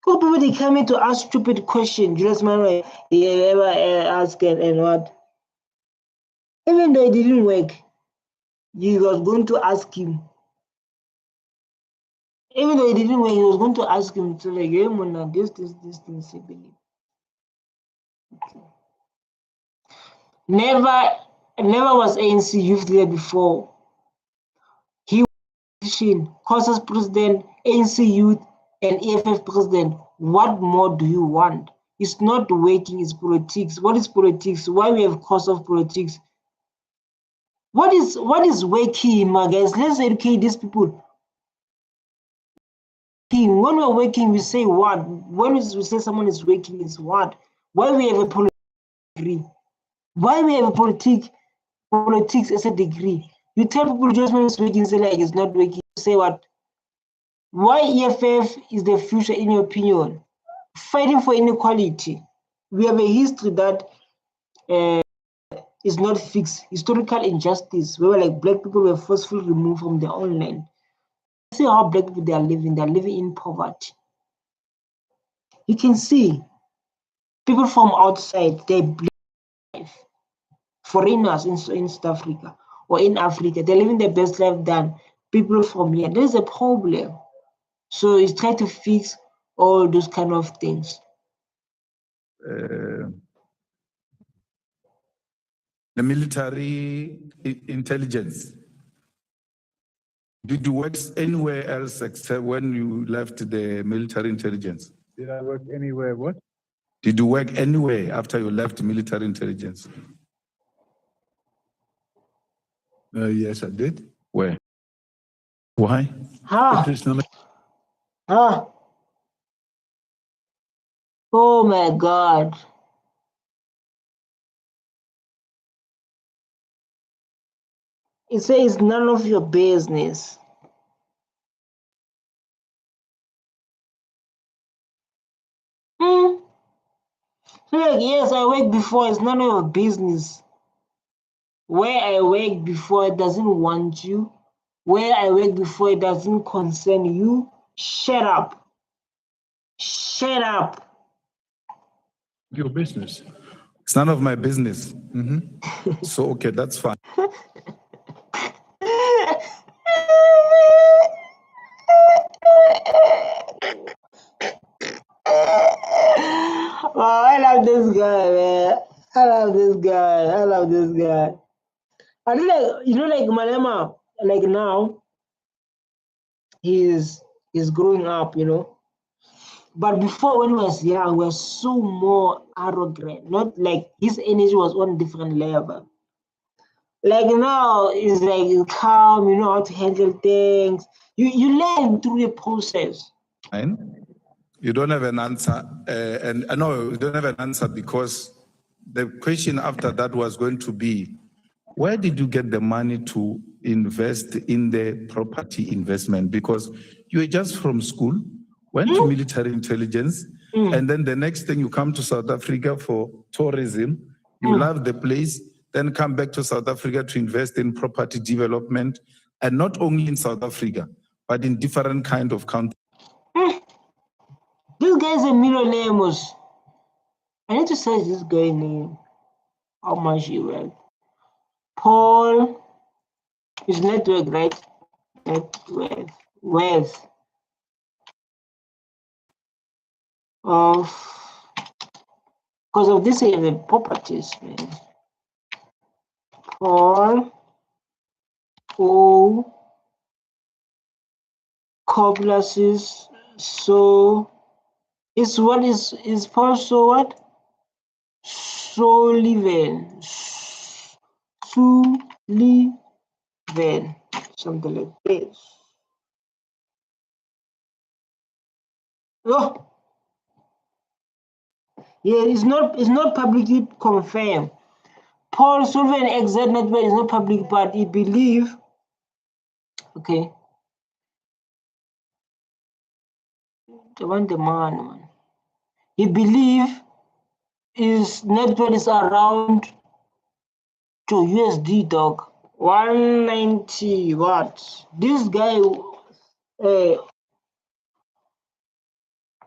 People they come in to ask stupid questions. Julius Malema, he ever asked and what? Even though it didn't work, you was going to ask him. Even though it didn't work, he was going to ask him to like, hey, man, this thing, he believe. Okay. Never was ANC youth leader before. He was causes president, ANC youth, and EFF president. What more do you want? It's not working, it's politics. What is politics? Why we have cause of politics? What is working, my guys? Let's educate these people. When we're working, we say what? When we say someone is working, is what? Why we have a politics degree? Why we have a politics as a degree? You tell people just when it's working, say like it's not working. Say what? Why EFF is the future in your opinion? Fighting for inequality. We have a history that is not fixed. Historical injustice, where like black people were forcefully removed from their own land. See how black people they are living in poverty. You can see people from outside, they live. Foreigners in South Africa or in Africa, they're living their best life than people from here. There's a problem. So it's trying to fix all those kind of things. The military intelligence. Did you work anywhere else except when you left the military intelligence? Did I work anywhere? What? Did you work anywhere after you left military intelligence? Yes, I did. Where? Why? Oh my God. It says none of your business. So like, yes, I worked before, it's none of your business. Where I worked before, it doesn't want you. Where I worked before, it doesn't concern you. Shut up. Shut up. Your business. It's none of my business. So, okay, that's fine. Wow, I love this guy, man. I love this guy. I feel like, like Malema, like now, he's growing up, But before, when he was young, we were so more arrogant. Not like his energy was on a different level. Like now, it's like calm, you know how to handle things. You learn through the process. Fine. You don't have an answer, and no, you don't have an answer because the question after that was going to be, where did you get the money to invest in the property investment? Because you were just from school, went to military intelligence, and then the next thing you come to South Africa for tourism, you love the place, then come back to South Africa to invest in property development, and not only in South Africa, but in different kind of countries. This guy's a millionaire, Mos. I need to search this guy's name. How much he worth? Paul, his network, right? Net worth of, because of this, he have the properties, man. Paul O. Coblasis. So it's what is Paul so what? Sullivan. Sullivan. Something like this. Oh, yeah, it's not publicly confirmed. Paul Sullivan exact network is not public, but he believe. Okay. They want the man. He believe his network is around to USD dog 190 watts. This guy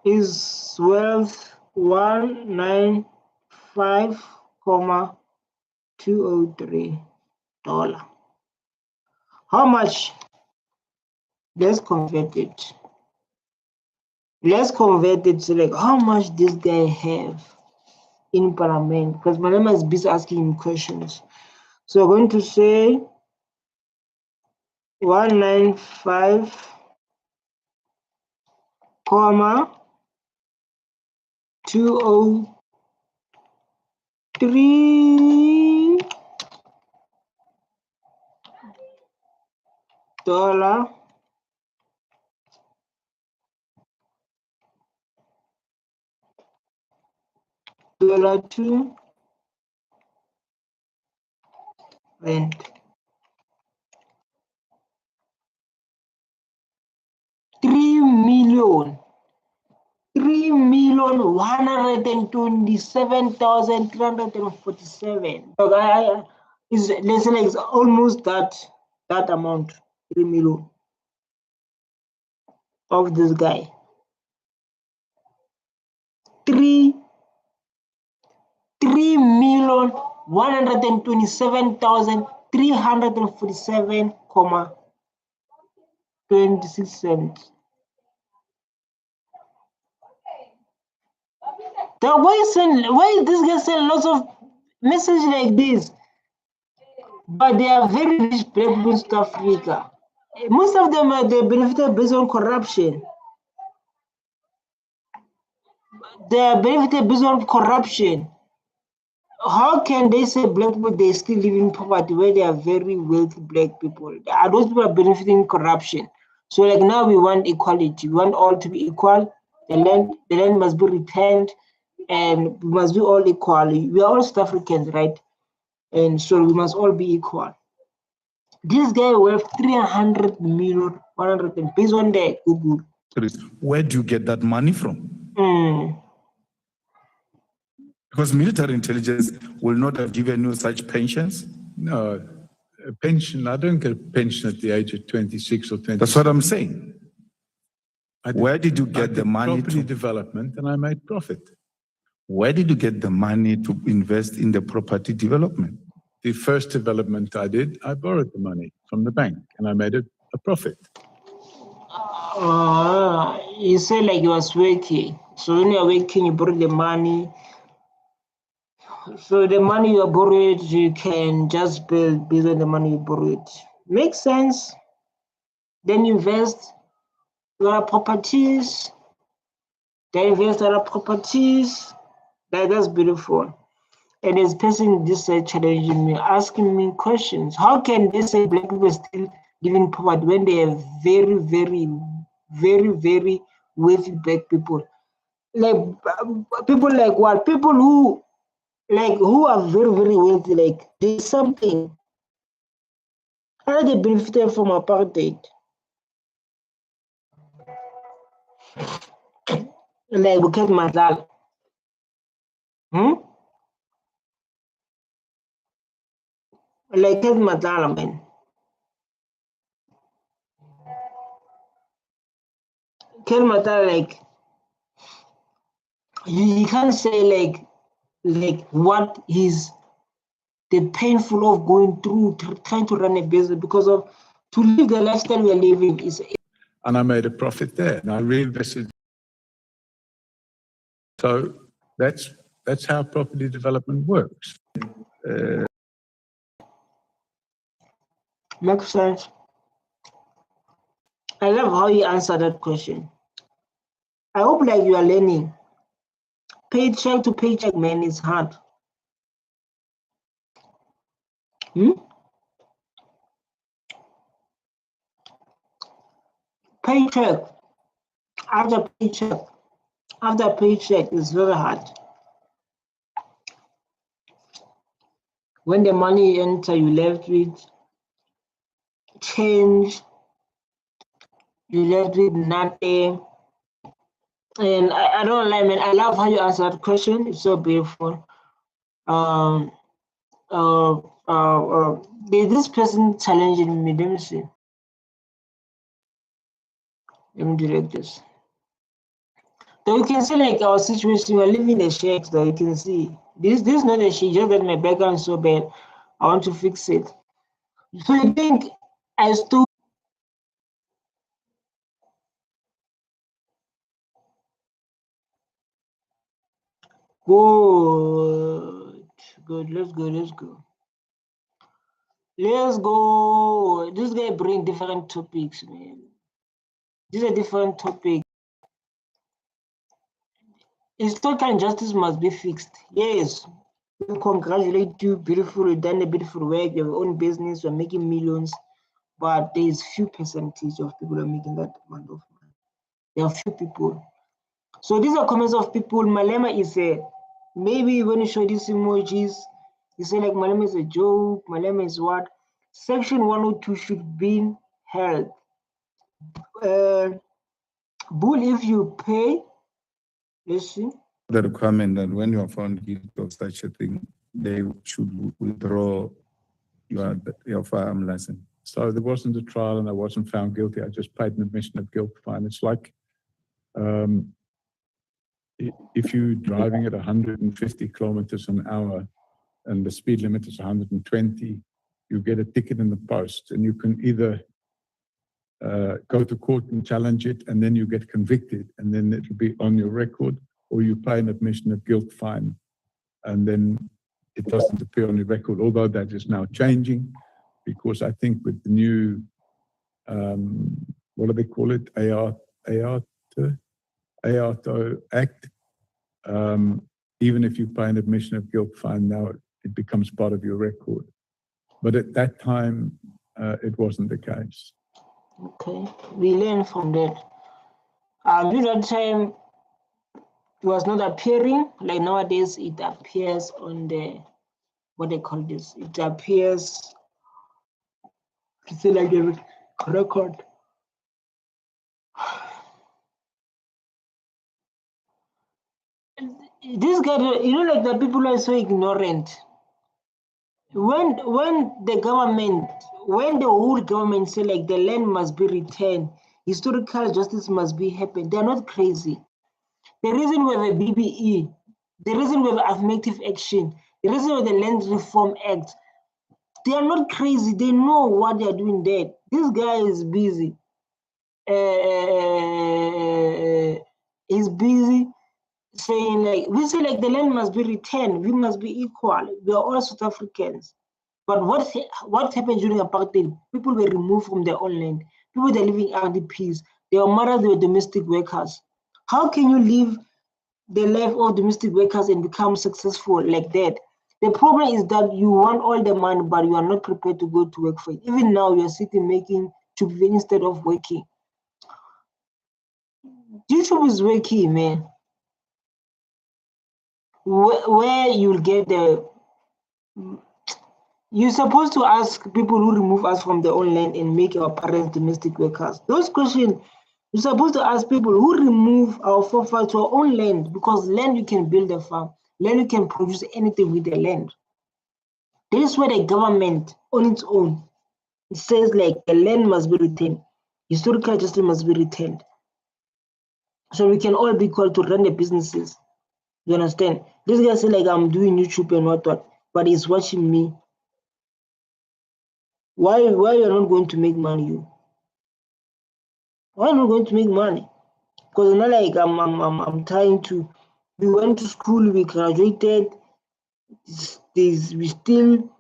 is worth 195,203 dollar. How much? Let's convert it. Let's convert it to like how much this guy have in Parliament, because Malema is busy asking him questions. So we're going to say 195, 203 dollar. $2 and 3,127,347. Let's say like it's almost that amount, 3 million of this guy. 3,127,347.26 cents. Why this guy send lots of messages like this? But they are very rich black people in South Africa. Most of them they benefited based on corruption. They are benefited based on corruption. How can they say black people they still live in poverty where they are very wealthy black people? Are those people are benefiting corruption? So like now we want equality. We want all to be equal. The land must be returned, and we must be all equal. We are all South Africans, right? And so we must all be equal. This guy worth 300 million, 100 based on the Google. Where do you get that money from? Because military intelligence will not have given you such pensions. No, a pension. I don't get a pension at the age of 26 or 20. That's what I'm saying. Where did you get the money property to development, and I made profit. Where did you get the money to invest in the property development? The first development I did, I borrowed the money from the bank, and I made a profit. You say like you was working. So when you're working, you borrow the money. So the money you borrowed, you can just build based on the money you borrowed. Makes sense. Then invest in other properties. Then invest in other properties. That's beautiful. And this person just challenging me, asking me questions. How can they say black people still live in poverty when they are very, very, very, very wealthy black people? Like people like what? People who are very, very wealthy, like there's something. How they benefited from apartheid? Like Bukit Madal. Like Bukit Madal, man. Bukit Madal, like you can't say like what is the painful of going through trying to run a business because of to live the lifestyle we're living is. And I made a profit there, and I reinvested. So that's how property development works. Makes sense. I love how you answer that question. I hope like you are learning. Paycheck to paycheck, man, is hard. Paycheck after paycheck is very hard. When the money enter, you left with change, you left with nothing. And I don't like, man. I love how you answer that question. It's so beautiful. There's this person challenging me. Let me see. Let me direct this. So you can see like our situation, we're living in the shacks, though you can see. This is not a shake, just that my background is so bad. I want to fix it. So you think I still good, let's go. This guy bring different topics, man. These are different topics. Historical injustice must be fixed. Yes. We congratulate you, beautiful, you've done a beautiful work, you have your own business, you're making millions, but there is few percentage of people are making that amount of money. There are few people. So these are comments of people. Malema is Maybe when you show these emojis, you say like Malema is a joke, Malema is what? Section 102 should be held. Bull, if you pay, listen. The requirement that when you are found guilty of such a thing, they should withdraw your firearm license. So there wasn't a trial and I wasn't found guilty. I just paid an admission of guilt fine. It's like if you're driving at 150 kilometers an hour and the speed limit is 120, you get a ticket in the post and you can either go to court and challenge it and then you get convicted and then it'll be on your record, or you pay an admission of guilt fine and then it doesn't appear on your record, although that is now changing because I think with the new, what do they call it, ARTO Act, even if you pay an admission of guilt fine now, it becomes part of your record. But at that time, it wasn't the case. Okay, we learn from that. During that time, it was not appearing. Like nowadays, it appears on the, what they call this? It appears, it's like the record. This guy, like the people are so ignorant. When the government, when the whole government say like the land must be returned, historical justice must be happen, they're not crazy. The reason we have a BBE, the reason we have affirmative action, the reason we have the Land Reform Act, they are not crazy. They know what they are doing there. This guy is busy. He's busy saying like, we say like the land must be returned, we must be equal, we are all South Africans. But what happened during apartheid? People were removed from their own land. People were living RDPs. They were mothers, they were domestic workers. How can you live the life of domestic workers and become successful like that? The problem is that you want all the money, but you are not prepared to go to work for it. Even now, you are sitting making YouTube instead of working. YouTube is working, man. Where you'll get the, you're supposed to ask people who remove us from their own land and make our parents domestic workers. Those questions, you're supposed to ask people who remove our forefathers to our own land, because land you can build a farm, land you can produce anything with the land. This is where the government on its own, it says like the land must be retained, historical justice must be retained, so we can all be called to run the businesses. You understand? This guy say like I'm doing YouTube and what, but he's watching me. Why you're not going to make money? You? Why not going to make money? Because it's not like I'm trying to. We went to school, we graduated. We still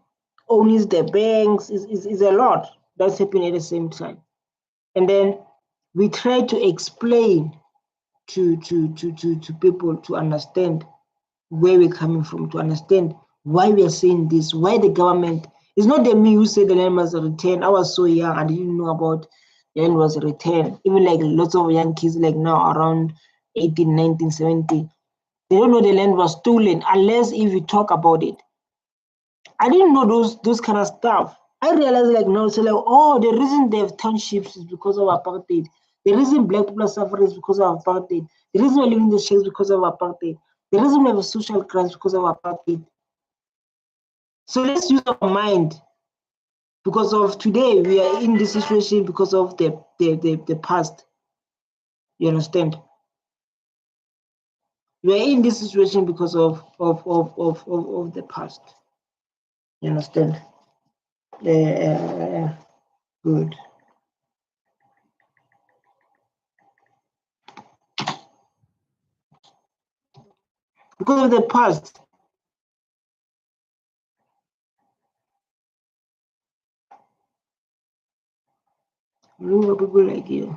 owns the banks. It's a lot that's happening at the same time, and then we try to explain to people to understand where we're coming from, to understand why we are saying this, why the government. It's not the me who said the land must return. I was so young, I didn't know about the land was returned. Even like lots of young kids like now around 18, 19, 17, they don't know the land was stolen unless if you talk about it. I didn't know those kind of stuff. I realized like now, so like, oh, the reason they have townships is because of apartheid. The reason black people are suffering is because of apartheid. The reason we're living in the shades is because of apartheid. The reason we have a social crisis is because of apartheid. So let's use our mind. Because of today, we are in this situation because of the past. You understand? We are in this situation because of the past. You understand? Good. Because of the past. Look at people like you.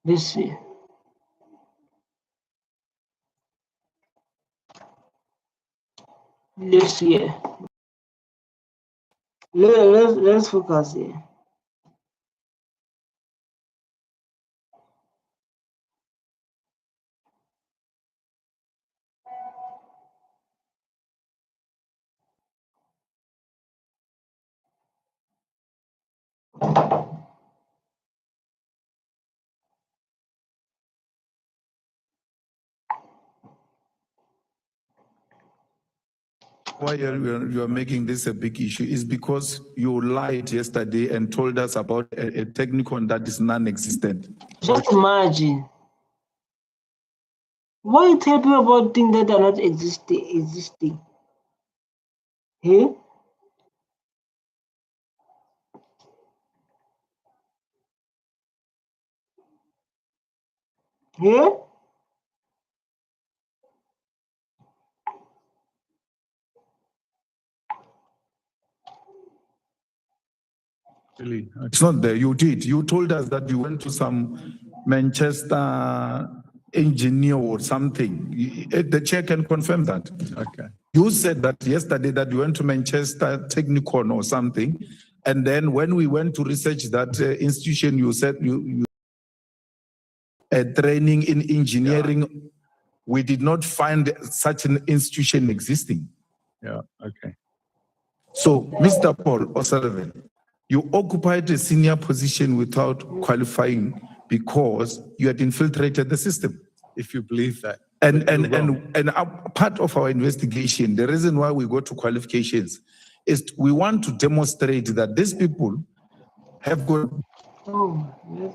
Let's see. Let's see. Let's focus here. Why you're making this a big issue is because you lied yesterday and told us about a technicon that is non-existent. Just imagine. Why you tell people about things that are not existing? Hey? Yeah? Really? It's not there. You did. You told us that you went to some Manchester engineer or something. The chair can confirm that. Okay. You said that yesterday that you went to Manchester Technicon or something. And then when we went to research that institution, you said you training in engineering, we did not find such an institution existing. Yeah. Okay. So, Mr. Paul O'Sullivan, you occupied a senior position without qualifying because you had infiltrated the system. If you believe that. And You're wrong. part of our investigation, the reason why we go to qualifications is we want to demonstrate that these people have got Oh, yes.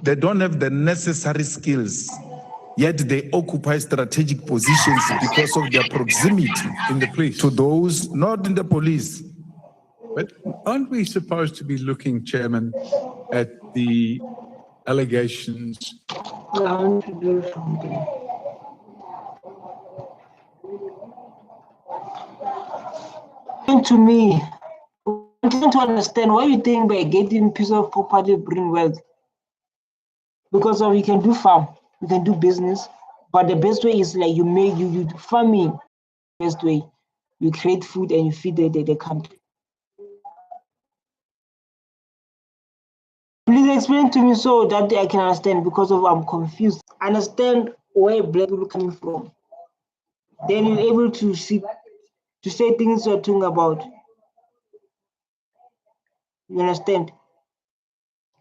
they don't have the necessary skills, yet they occupy strategic positions because of their proximity In the police. to those not in the police. But aren't we supposed to be looking, Chairman, at the allegations? I want to do something. To me, I'm trying to understand why you think by getting piece of property bring wealth. Because of you can do farm, you can do business, but the best way is like you farming. Best way, you create food and you feed the country. Please explain to me so that I can understand, because of I'm confused. Understand where black people coming from. Then you're able to see to say things you're talking about. You understand?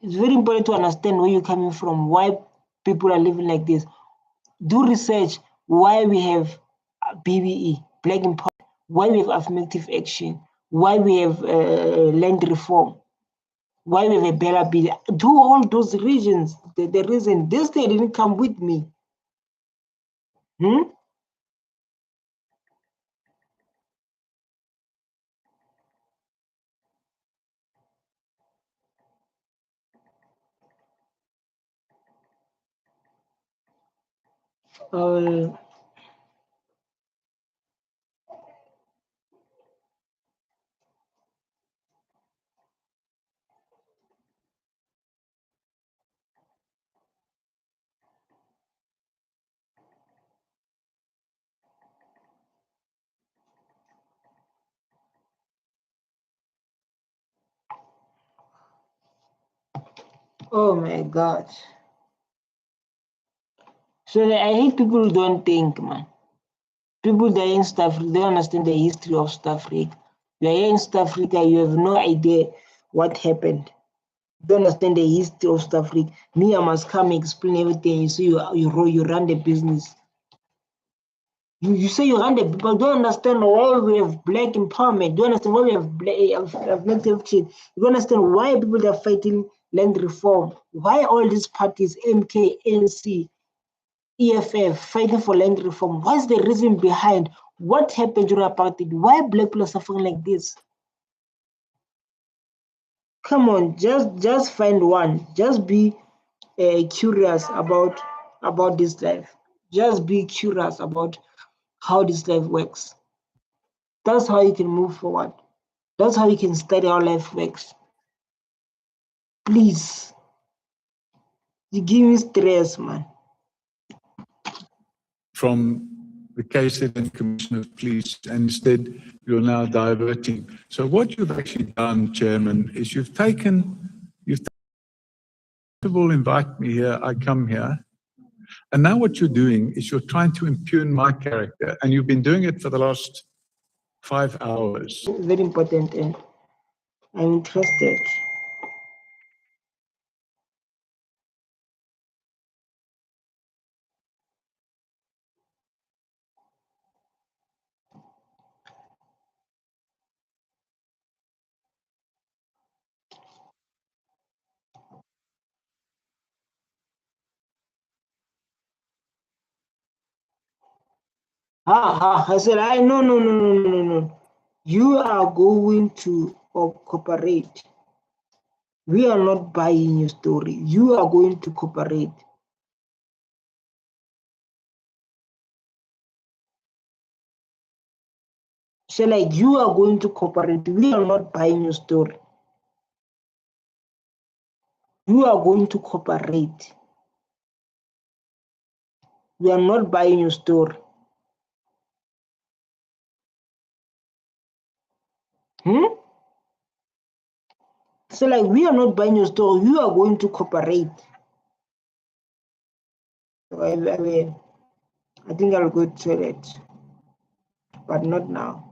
It's very important to understand where you're coming from, why people are living like this. Do research why we have BBE, black empowerment, why we have affirmative action, why we have land reform, why we have a better bill. Do all those reasons. The reason this thing didn't come with me. Oh my God. So I hate people who don't think, man. People that are in South Africa, they don't understand the history of South Africa. You are here in South Africa, you have no idea what happened. You don't understand the history of South Africa. Me, I must come explain everything. You say you run the business. You say you run the, but don't understand why we have black empowerment. Don't understand why we have mental shit. You don't understand why people are fighting land reform. Why all these parties, MK, ANC, EFF fighting for land reform. What's the reason behind? What happened during apartheid? Why black people are suffering like this? Come on, just find one. Just be curious about this life. Just be curious about how this life works. That's how you can move forward. That's how you can study how life works. Please, you give me stress, man. From the KZN Commissioner of Police, and instead you're now diverting. So what you've actually done, Chairman, is you've will invite me here, I come here. And now what you're doing is you're trying to impugn my character, and you've been doing it for the last 5 hours. Very important, and I'm interested. I said, no. You are going to cooperate. We are not buying your story. You are going to cooperate. So like you are going to cooperate. We are not buying your story. You are going to cooperate. We are not buying your story. So like we are not buying your story. You are going to cooperate. So I think I'll go to it, but not now.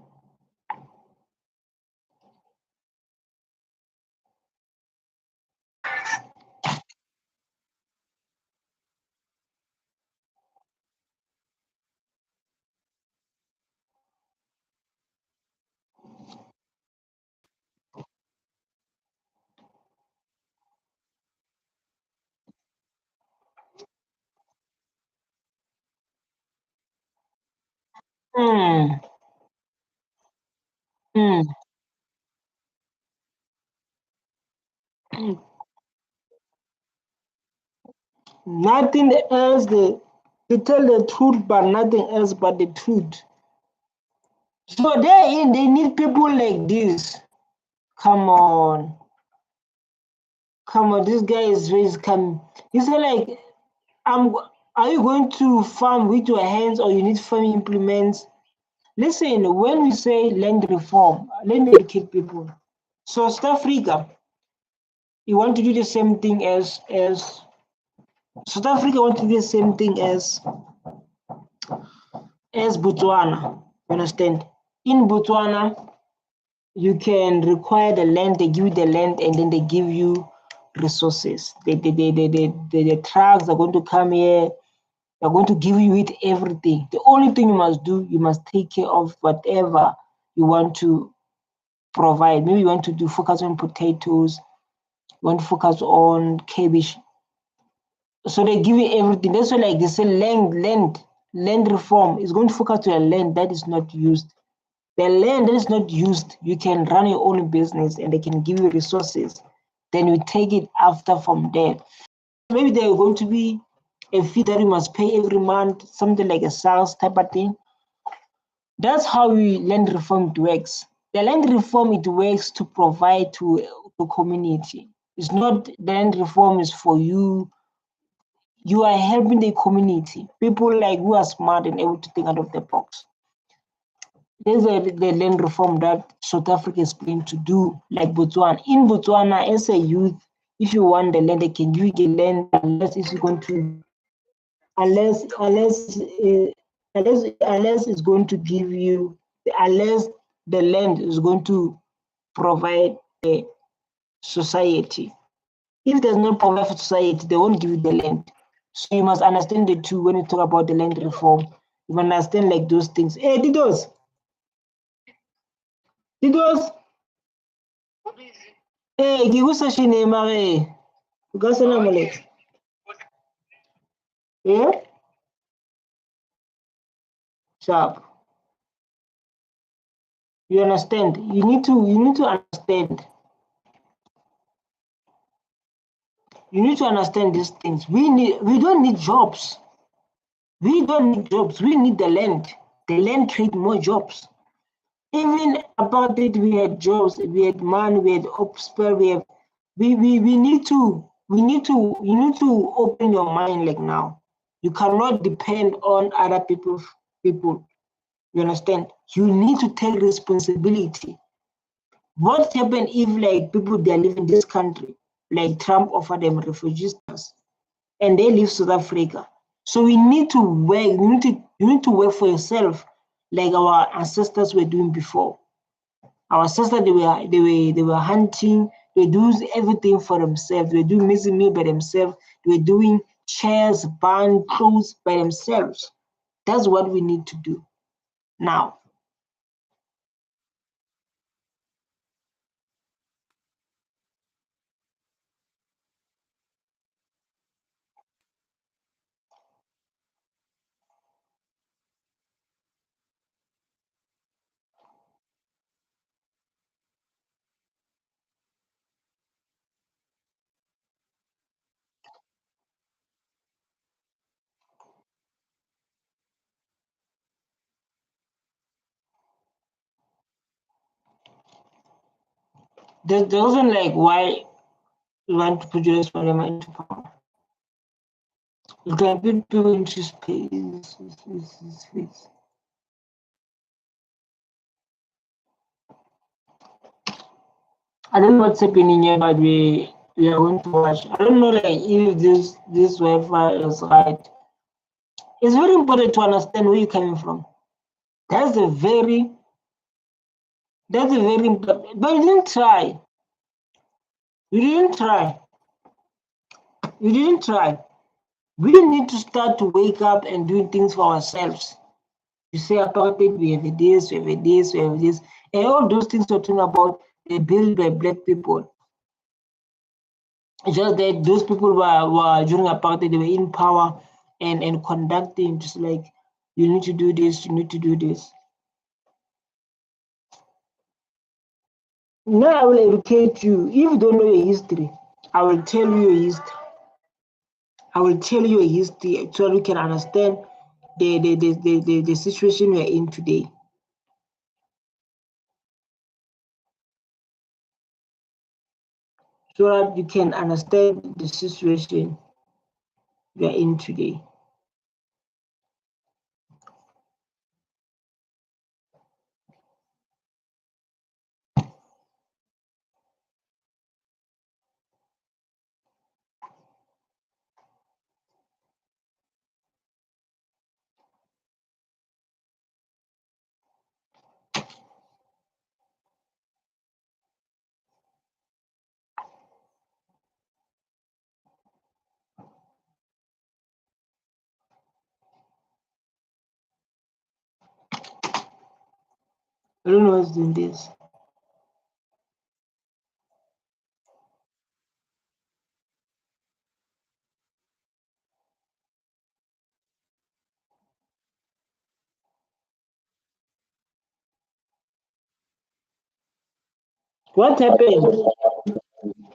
Nothing else. They tell the truth, but nothing else but the truth. So they need people like this. Come on, this guy is raised. Come, he said like, are you going to farm with your hands, or you need farming implements? Listen, when we say land reform, let me educate people. So South Africa, you want to do the same thing as South Africa want to do the same thing as Botswana. You understand? In Botswana, you can require the land, they give you the land, and then they give you resources. The trucks are going to come here, they're going to give you it everything. The only thing you must do, you must take care of whatever you want to provide. Maybe you want to focus on potatoes, you want to focus on cabbage. So they give you everything. That's why like they say land reform is going to focus to a land that is not used. The land that is not used, you can run your own business and they can give you resources. Then you take it after from there. Maybe there are going to be a fee that you must pay every month, something like a sales type of thing. That's how land reform works. The land reform, it works to provide to the community. It's not the land reform is for you. You are helping the community. People like who are smart and able to think out of the box. There's the land reform that South Africa is planning to do, like Botswana. In Botswana, as a youth, if you want the land, they can give you the land unless it's going to, unless it's going to give you, unless the land is going to provide a society. If there's no provide for society, they won't give you the land. So you must understand the two when you talk about the land reform. You must understand like those things. Hey, Didos. Hey, give us a shine, Mare. Yeah? sharp. You understand? You need to understand. You need to understand these things. We don't need jobs. We don't need jobs. We need the land. The land creates more jobs. Even about it, we had jobs, we had money, we had offspring, you need to open your mind like now. You cannot depend on other people. You understand? You need to take responsibility. What happened if like people they live in this country, like Trump offered them refugee status, and they leave South Africa? So we need to work. You need to work for yourself, like our ancestors were doing before. Our ancestors they were hunting. They were doing everything for themselves. They were doing missing meal by themselves. They were doing chairs, barn, clothes by themselves. That's what we need to do now. There wasn't like why you want to put Julius Malema into power. You can put people into space. I don't know what's happening here, but we are going to watch. I don't know like if this Wi-Fi is right. It's very important to understand where you're coming from. That's a very important. But you didn't try. You didn't try. You didn't try. We need to start to wake up and do things for ourselves. You say about it, we have this, we have this, we have this, and all those things we're talking about, they're built by black people. Just that those people were during apartheid, they were in power and conducting, just like you need to do this, you need to do this. Now I will educate you. If you don't know your history, I will tell you your history. I will tell you your history so you can understand the situation we are in today. So that you can understand the situation we are in today. I don't know what's doing this. What happened?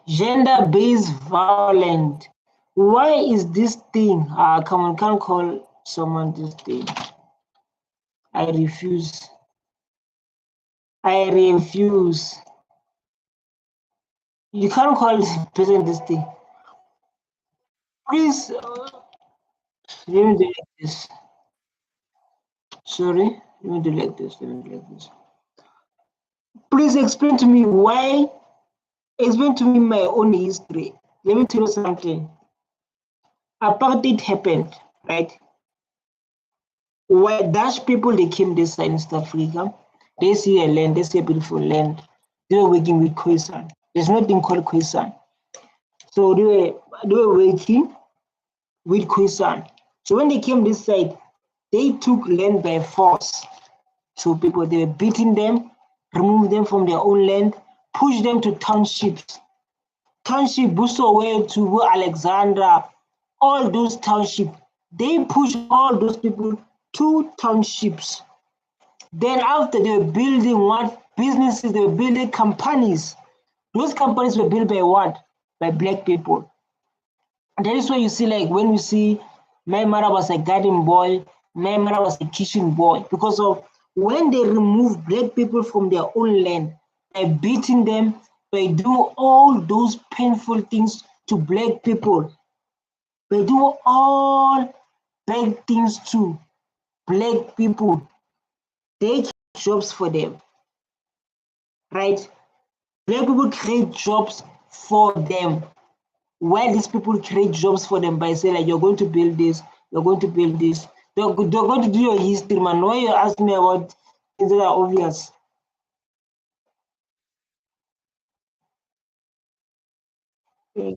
Gender-based violence. Why is this thing? Come on, can't call someone this thing. I refuse. I refuse. You can't call this person this thing. Please, let me do like this. Sorry, let me do like this. Let me do like this. Please explain to me why. Explain to me my own history. Let me tell you something. Apartheid happened, right? Why Dutch people they came this side in South Africa, they see a land, they see a beautiful land. They were working with Khoisan. There's nothing called Khoisan. So they were working with Khoisan. So when they came this side, they took land by force. So people they were beating them, remove them from their own land, push them to townships. Township Busoway to Alexandra, all those townships, they push all those people 2 townships. Then after they were building what businesses, they were building companies. Those companies were built by what? By black people. And that is why you see, like when you see my mother was a garden boy, my mother was a kitchen boy, because of when they remove black people from their own land, by beating them, by doing all those painful things to black people, by doing all bad things to black people, they create jobs for them, right? Black people create jobs for them. Why these people create jobs for them by saying like, you're going to build this, you're going to build this. They're going to do your history, man. Why you ask me about things that are obvious? Okay.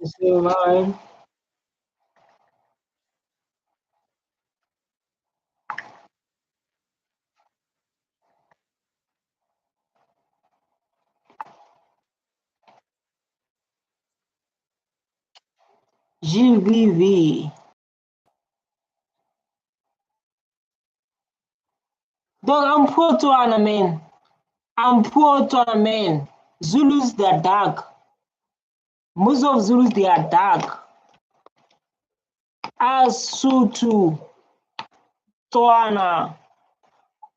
So, man. GVV. Dog, I'm poor to an man. I'm poor to an man. Zulus, they are dark. Most of Zulus, they are dark. As Sutu, Toana,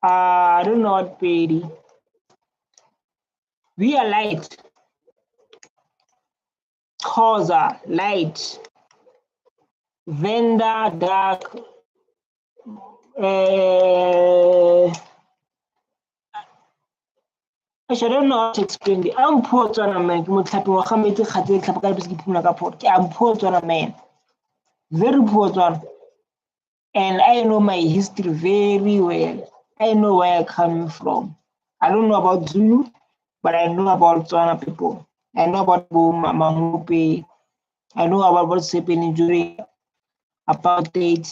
I don't know what Pedi. We are light. Xhosa, light. Venda, dark. Actually, I don't know how to explain it. I'm poor to an man. I'm poor to an man. Very poor one. And I know my history very well. I know where I'm coming from. I don't know about Zulu, but I know about Tswana people. I know about Mangupe. I know about what's happening during apartheid,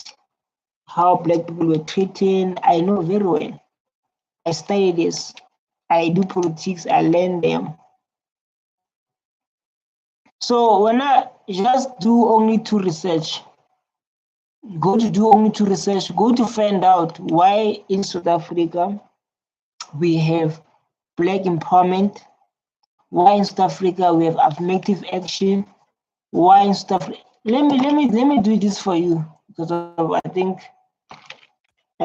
how black people were treated. I know very well. I study this. I do politics. I learn them. So when I just do only 2 research, go to find out why in South Africa we have black empowerment, why in South Africa we have affirmative action, why in South Africa. Let me do this for you, because I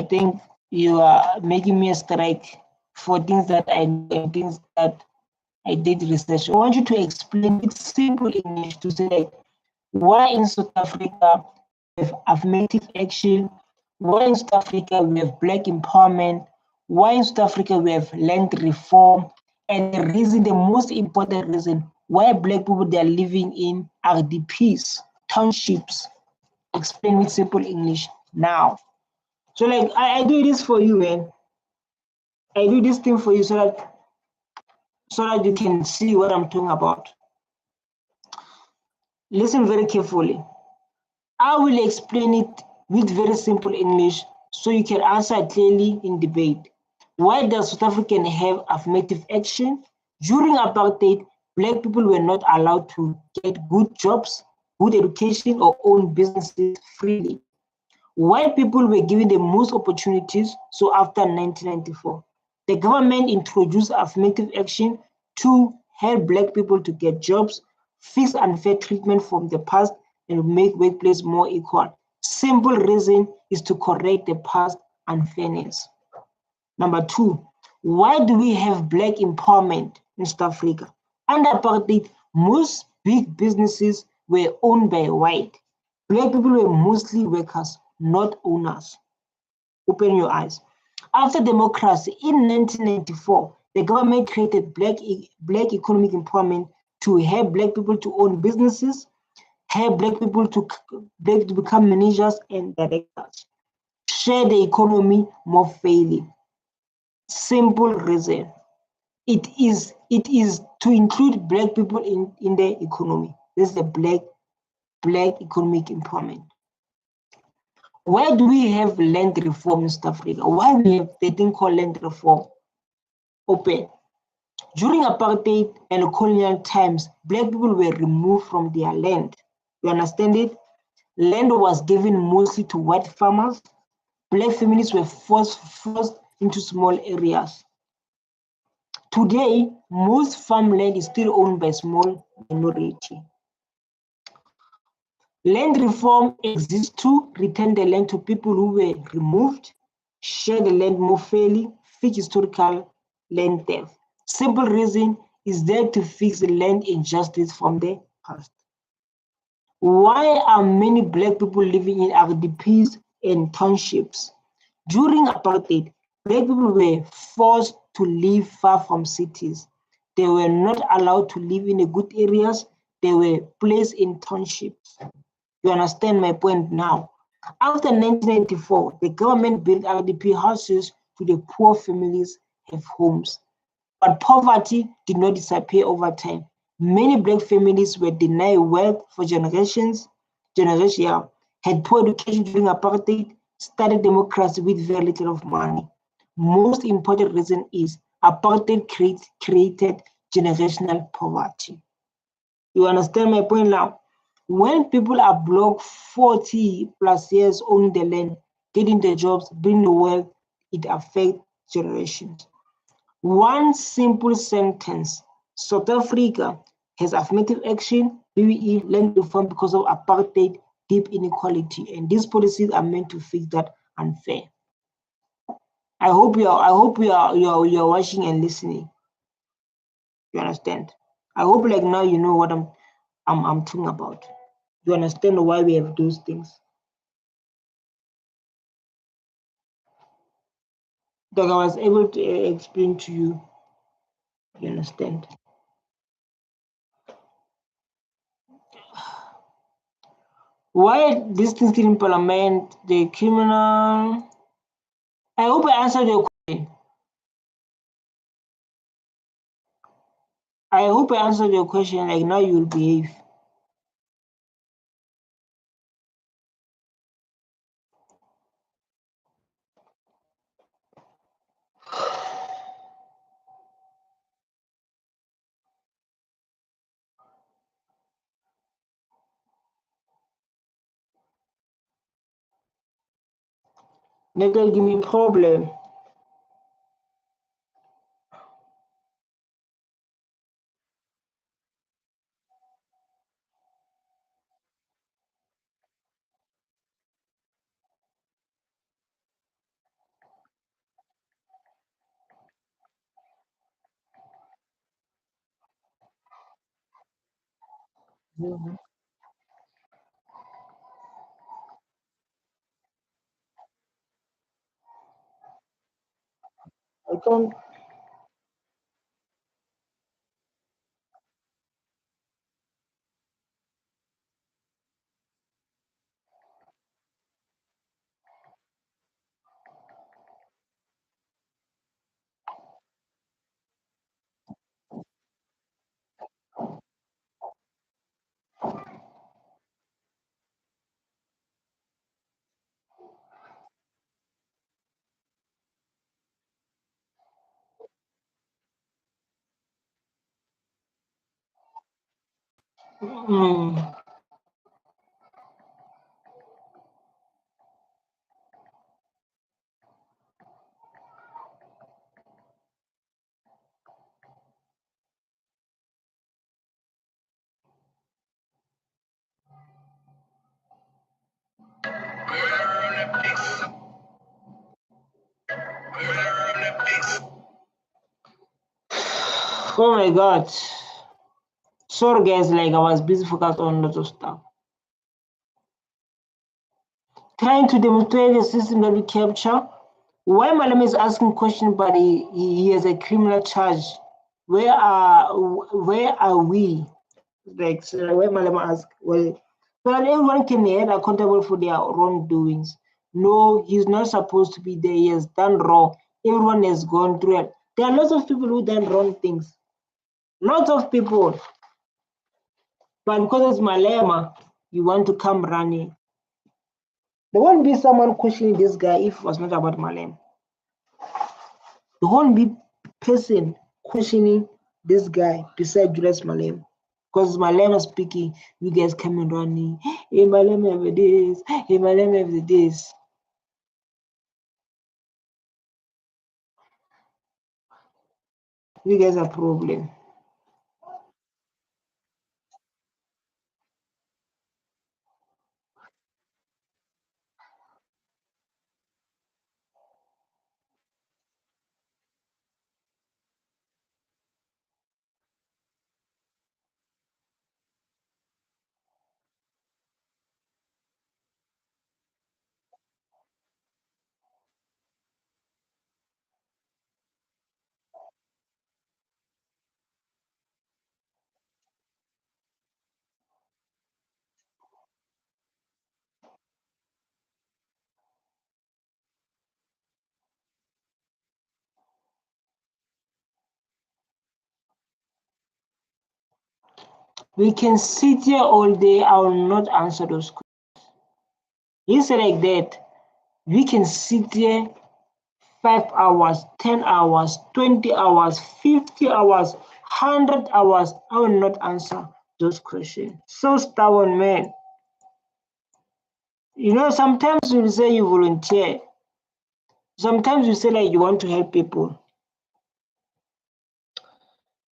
think you are making me a strike for things that I know and things that I did research. I want you to explain it simple English to say why in South Africa we have affirmative action, why in South Africa we have black empowerment, why in South Africa we have land reform, and the reason, the most important reason why black people they are living in RDPs, townships. Explain with simple English now. So like I do this for you, man. I do this thing for you so that you can see what I'm talking about. Listen very carefully. I will explain it with very simple English so you can answer clearly in debate. Why does South Africa have affirmative action? During apartheid, black people were not allowed to get good jobs, good education, or own businesses freely. White people were given the most opportunities. So after 1994, the government introduced affirmative action to help black people to get jobs, fix unfair treatment from the past, and make workplace more equal. Simple reason is to correct the past unfairness. Number 2, why do we have black empowerment in South Africa? Under apartheid, most big businesses were owned by white. Black people were mostly workers, not owners. Open your eyes. After democracy in 1994, the government created black economic empowerment to help black people to own businesses, help black people to become managers and directors, share the economy more fairly. Simple reason. it is to include black people in the economy. This is the black economic empowerment. Why do we have land reform in South Africa? Why we have the thing called land reform? Open. During apartheid and colonial times, black people were removed from their land. You understand it? Land was given mostly to white farmers. Black families were forced into small areas. Today, most farmland is still owned by a small minority. Land reform exists to return the land to people who were removed, share the land more fairly, fix historical land theft. Simple reason is there to fix the land injustice from the past. Why are many black people living in RDPs and townships? During apartheid, black people were forced to live far from cities. They were not allowed to live in the good areas. They were placed in townships. You understand my point now? After 1994, the government built RDP houses to the poor families have homes. But poverty did not disappear over time. Many black families were denied wealth for generations, had poor education during apartheid, started democracy with very little of money. Most important reason is apartheid created generational poverty. You understand my point now? When people are blocked 40 plus years owning the land, getting the jobs, bringing the wealth, it affects generations. One simple sentence: South Africa has affirmative action, BBE, land reform because of apartheid, deep inequality, and these policies are meant to fix that unfair. I hope you are watching and listening. You understand? I hope like now you know what I'm talking about. You understand why we have those things. That I was able to explain to you. You understand? Why this thing still in parliament, the criminal? I hope I answered your question. I hope I answered your question, like now you'll behave. Never give me problem. I don't. Oh my God. Sorry guys, like I was busy focused on lots of stuff. Trying to demonstrate the system that we capture. Why Malema is asking question, but he has a criminal charge. Where are we? Like so why Malema ask, well, so that everyone can be held accountable for their wrongdoings. No, he's not supposed to be there. He has done wrong. Everyone has gone through it. There are lots of people who done wrong things. Lots of people. But because it's Malema, you want to come running. There won't be someone questioning this guy if it was not about Malema. There won't be person questioning this guy besides Julius Malema. Because Malema speaking, you guys coming running. Hey, Malema have this. Hey, Malema have this. You guys are problem. We can sit here all day. I will not answer those questions. It's like that. We can sit here 5 hours, 10 hours, 20 hours, 50 hours, 100 hours. I will not answer those questions. So stubborn, man. You know, sometimes you say you volunteer. Sometimes you say like you want to help people.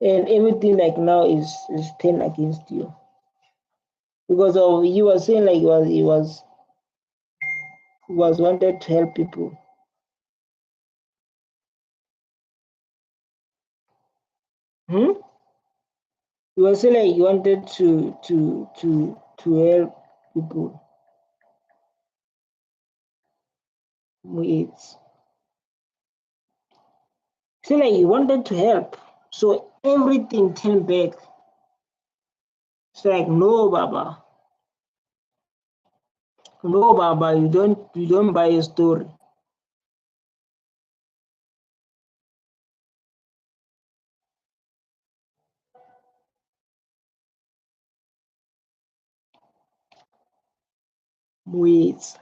And everything like now is turned against you. Because of you were saying like he was wanted to help people. You were saying like you wanted to help people. Wait. Say like you wanted to help. So everything turned back. It's like no, Baba. No, Baba, you don't buy a story. Wait.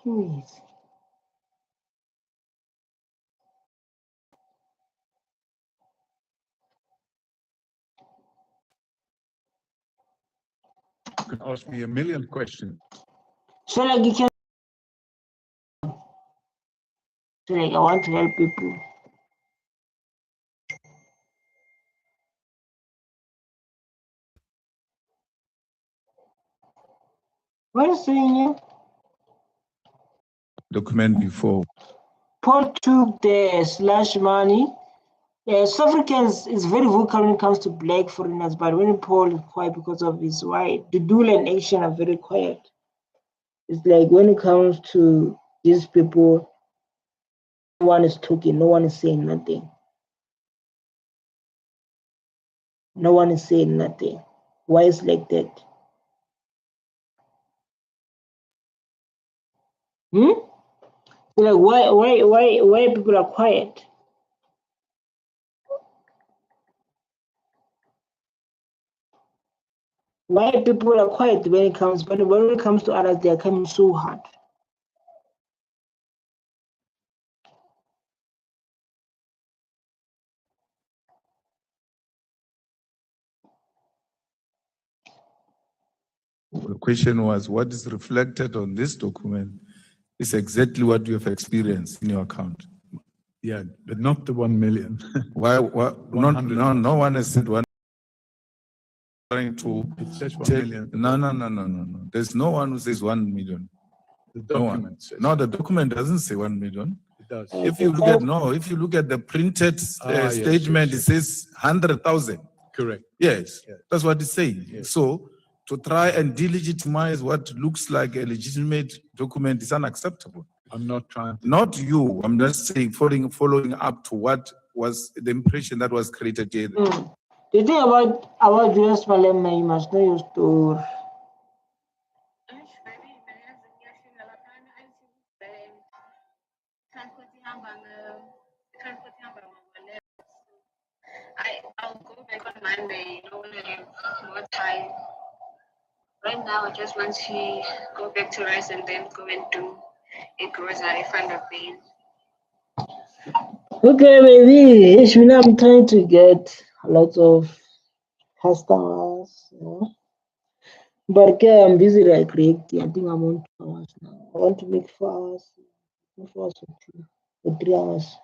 Wait. You can ask me a million questions. So like you can so like I want to help people. What is saying here? Document before. Paul took the slash money. South Africans is very vocal when it comes to black foreigners, but when Paul is quiet because of his white, the Dula and Asian are very quiet. It's like when it comes to these people, no one is talking, no one is saying nothing. No one is saying nothing. Why is like that? Like why people are quiet? Why people are quiet when it comes to others, they are coming so hard. The question was, what is reflected on this document is exactly what you have experienced in your account. Yeah, but not the 1 million. Why no one has said one. Trying to It says 1 tell, million. No. There's no one who says 1 million. The document says. No, the document doesn't say 1 million. It does. If you look at the printed statement, yes. It says 100,000. Correct. Yes, Yeah. that's what it's saying. Yes. So to try and delegitimize what looks like a legitimate document is unacceptable. I'm not trying to. Not you. I'm just saying, following up to what was the impression that was created here. The thing about Julius Malema, you must know your story. I'll go back on Monday, when I have more time. Right now, I just want to go back to rest and then go and do a grocery fund of pain. Okay, maybe I'm trying to get a lot of customers, but okay, I'm busy like reacting. I think I'm on 2 hours now. I want to make 4 hours, 4 hours or 3 hours.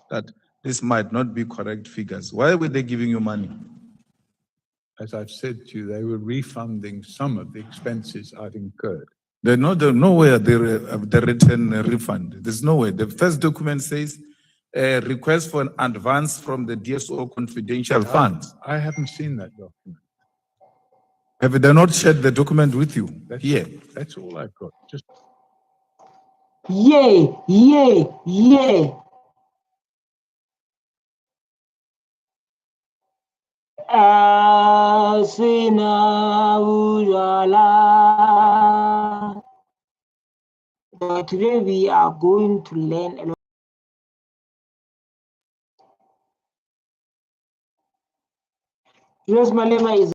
That this might not be correct figures. Why were they giving you money? As I've said to you, they were refunding some of the expenses I've incurred. There's nowhere the written refund. There's no way. The first document says a request for an advance from the DSO confidential fund. I haven't seen that document. Have they not shared the document with you? That's all I've got. Just Yeah. Today we are going to learn a lot. Julius Malema is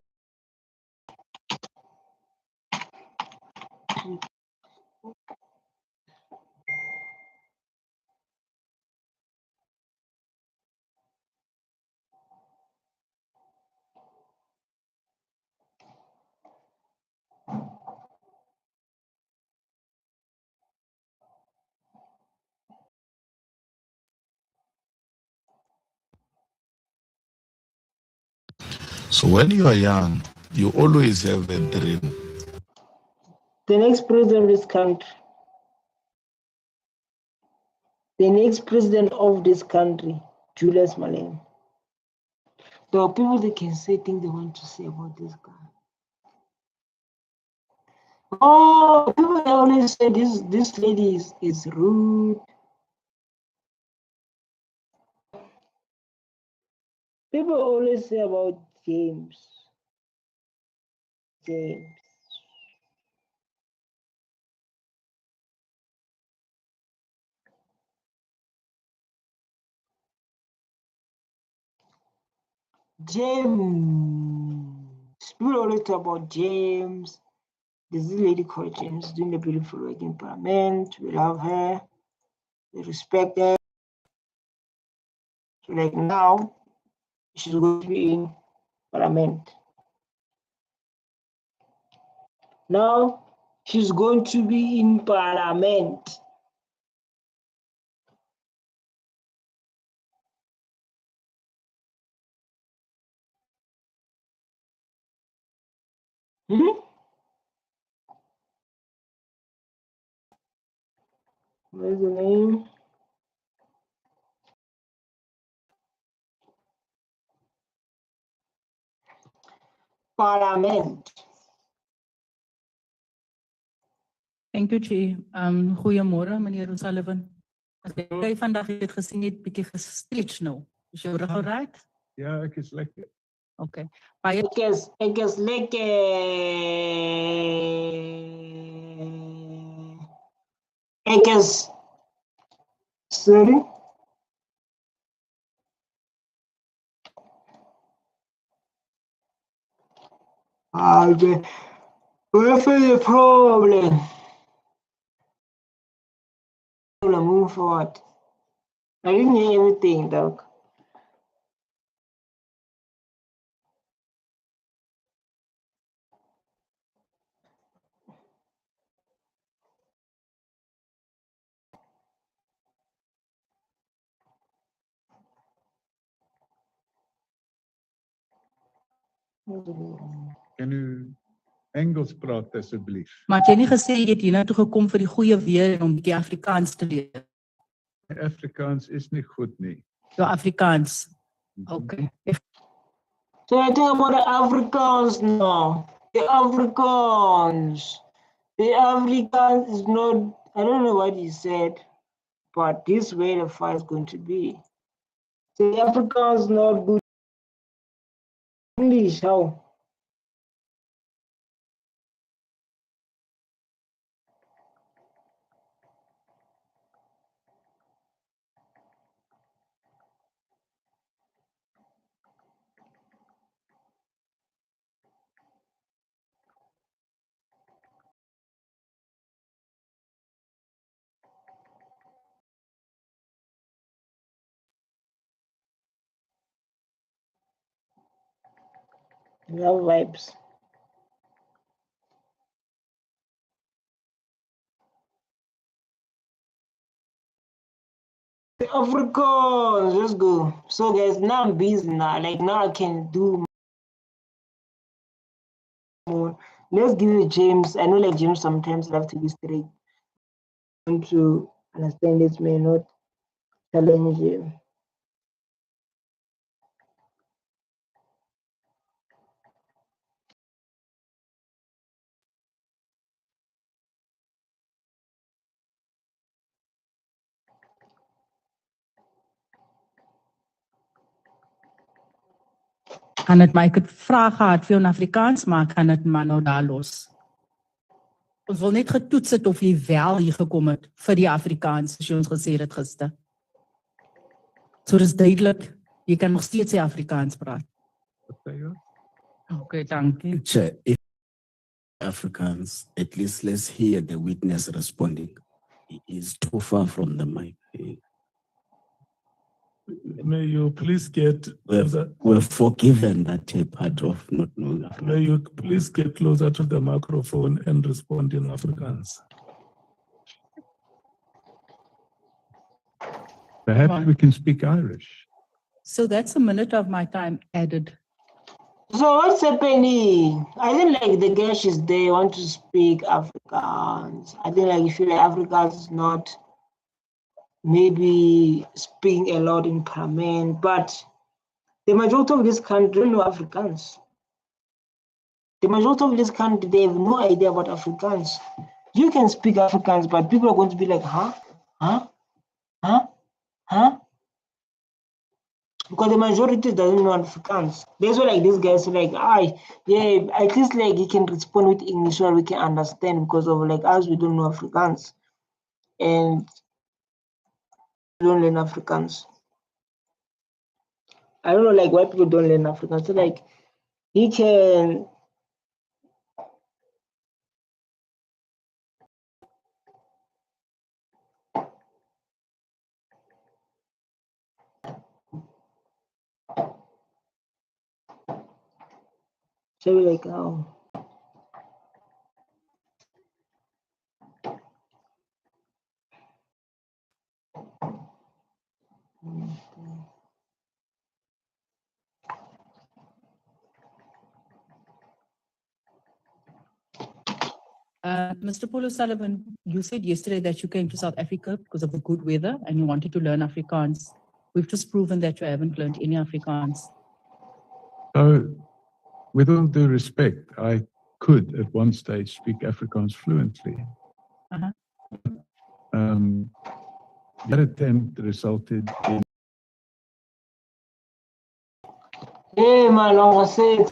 So when you are young, you always have a dream. the next president of this country. The next president of this country, Julius Malema. There are people that can say things they want to say about this guy. Oh, people always say this lady is rude. People always say about James. People always talk about James. There's this lady called James doing a beautiful work in Parliament. We love her. We respect her. So like now, she's going to be in Parliament. Now, she's going to be in Parliament. What's the name? Parliament. Thank you, Chi. Goeiemorgen, meneer O'Sullivan. As jy vandag het gesien het, bietjie gestretch nou. Is jou rug alright? ja, ek is lekker. Okay. Baie Ek is lekker. Ek is sorry. Where's the problem? Move forward. I didn't hear everything, dog. Kan u Engels praat asseblief? Maar het jy nie gesê jy het hiernatoe gekom vir die goeie weer en om 'n bietjie Afrikaans te leer? Afrikaans is nie goed nie. Jou Afrikaans. Okay. So I think about the Africans now. The Africans. The Africans is not, I don't know what he said, but this way the fight is going to be. The Africans not good English, how? Love vibes. The Africans, let's go. So guys, now I'm busy now. Like now I can do more. Let's give it James. I know like James sometimes have to be straight. I want to understand this may not challenge him. Kan het my ek het vrae gehad vir jou in Afrikaans, maar ek kan dit maar nou daar los. Ons wil net getoets het of jy wel hier gekom het vir die Afrikaans, soos jy ons gesê het gister. So dis duidelik, jy kan nog steeds Afrikaans praat. Okay, dankie. Chair, if Africans, at least let's hear the witness responding. He is too far from the mic. May you please get closer. We're forgiven that part of not knowing Afrikaans. May you please get closer to the microphone and respond in Afrikaans. Perhaps we can speak Irish. So that's a minute of my time added. So what's happening? I think like the girl is there want to speak Afrikaans. I think like if you like Afrikaans is not maybe speaking a lot in parliament, but the majority of this country don't know Afrikaans. The majority of this country, they have no idea about Afrikaans. You can speak Afrikaans, but people are going to be like, huh? Because the majority doesn't know Afrikaans. That's why like these guys are like, yeah, at least like he can respond with English or we can understand, because of like us, we don't know Afrikaans. And we don't learn Afrikaans. I don't know like why people don't learn Afrikaans. So like he can so like Mr. Paul O'Sullivan, you said yesterday that you came to South Africa because of the good weather and you wanted to learn Afrikaans. We've just proven that you haven't learned any Afrikaans. So, with all due respect, I could at one stage speak Afrikaans fluently. That attempt resulted in... hey man, I said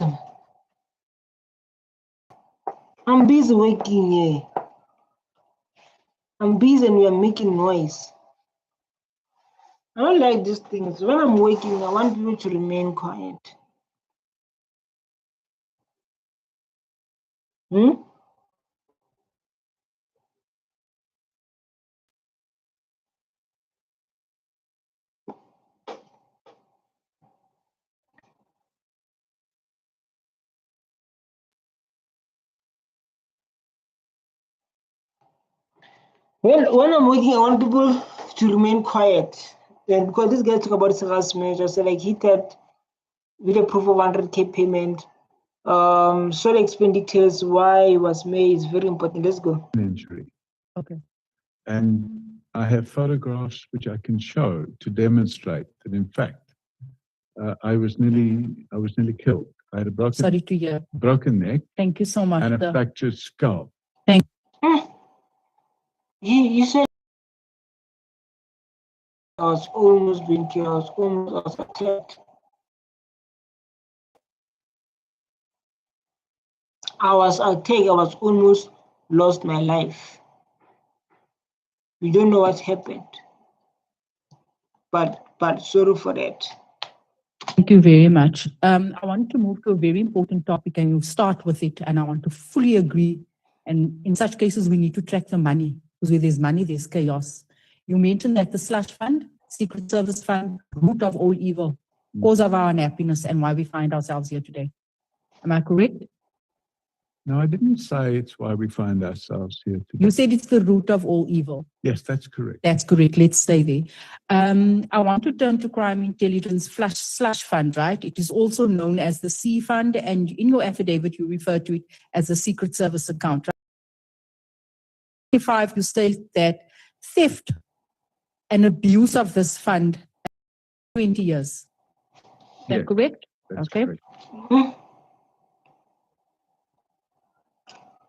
I'm busy working here. I'm busy and we are making noise. I don't like these things. When I'm working, I want people to remain quiet. When I'm working, I want people to remain quiet. And because this guy talk about his harassment, so like he got with a proof of 100K payment. So to explain details why it was made is very important. Let's go. Injury. Okay. And I have photographs which I can show to demonstrate that in fact I was nearly killed. I had a broken, Sorry to hear. broken neck Thank you so much. and a fractured skull. You said I was almost being killed. I was attacked. I was attacked. I was almost lost my life. We don't know what happened. But sorry for that. Thank you very much. I want to move to a very important topic and you start with it, and I want to fully agree. And in such cases, we need to track the money, because where there's money, there's chaos. You mentioned that the slush fund, Secret Service fund, root of all evil, cause of our unhappiness, and why we find ourselves here today. Am I correct? No, I didn't say it's why we find ourselves here today. You said it's the root of all evil. Yes, that's correct. That's correct. Let's stay there. I want to turn to crime intelligence slush fund, right? It is also known as the C fund, and in your affidavit, you refer to it as the Secret Service account. Right? 5, you state that theft and abuse of this fund 20 years. Is that correct? That's okay. correct.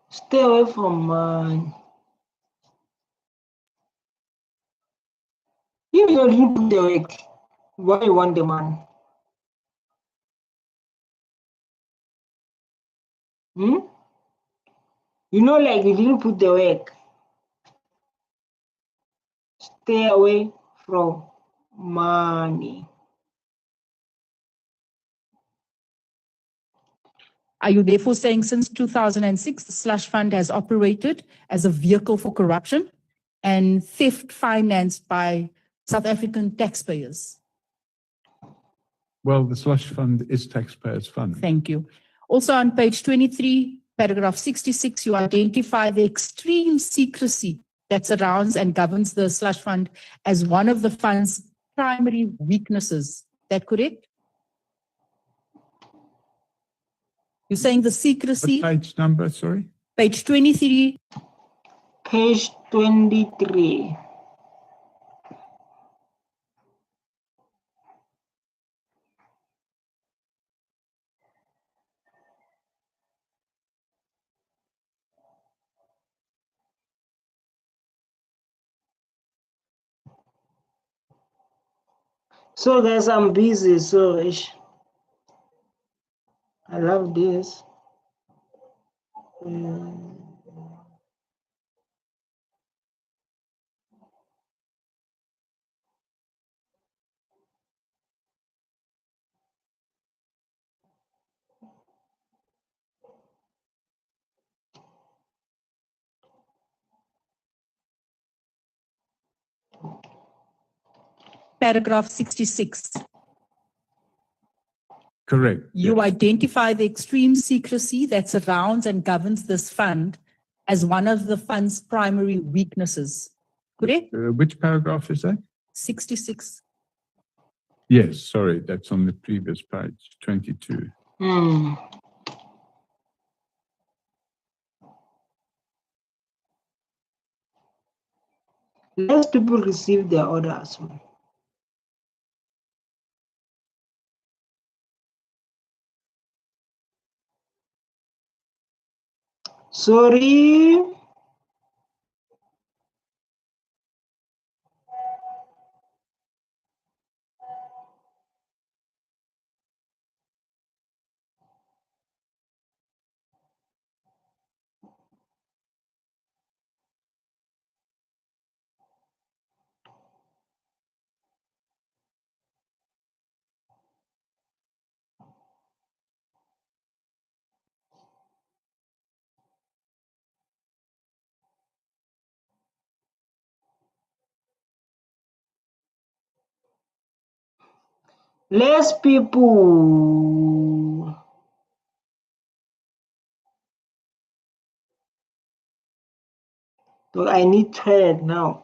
Stay away from you don't put the work. Why you want the man? You know, like you didn't put the work. Stay away from money. Are you therefore saying since 2006, the slush fund has operated as a vehicle for corruption and theft financed by South African taxpayers? Well, the slush fund is taxpayers' fund. Thank you. Also on page 23, paragraph 66, you identify the extreme secrecy that surrounds and governs the slush fund as one of the fund's primary weaknesses. Is that correct? You're saying the secrecy. What page number, sorry? Page 23. Page 23. So guys, I'm busy, so I love this. Paragraph 66. Correct. You identify the extreme secrecy that surrounds and governs this fund as one of the fund's primary weaknesses. Correct? Which paragraph is that? 66. Yes, sorry, that's on the previous page, 22. Less people receive their orders. Sorry. Less people. So I need toilet now.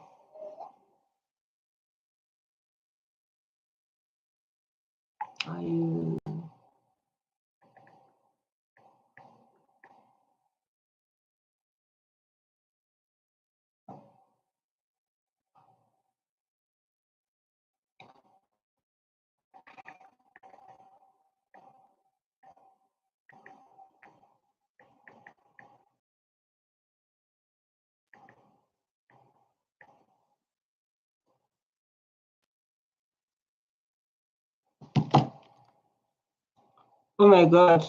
Oh my God.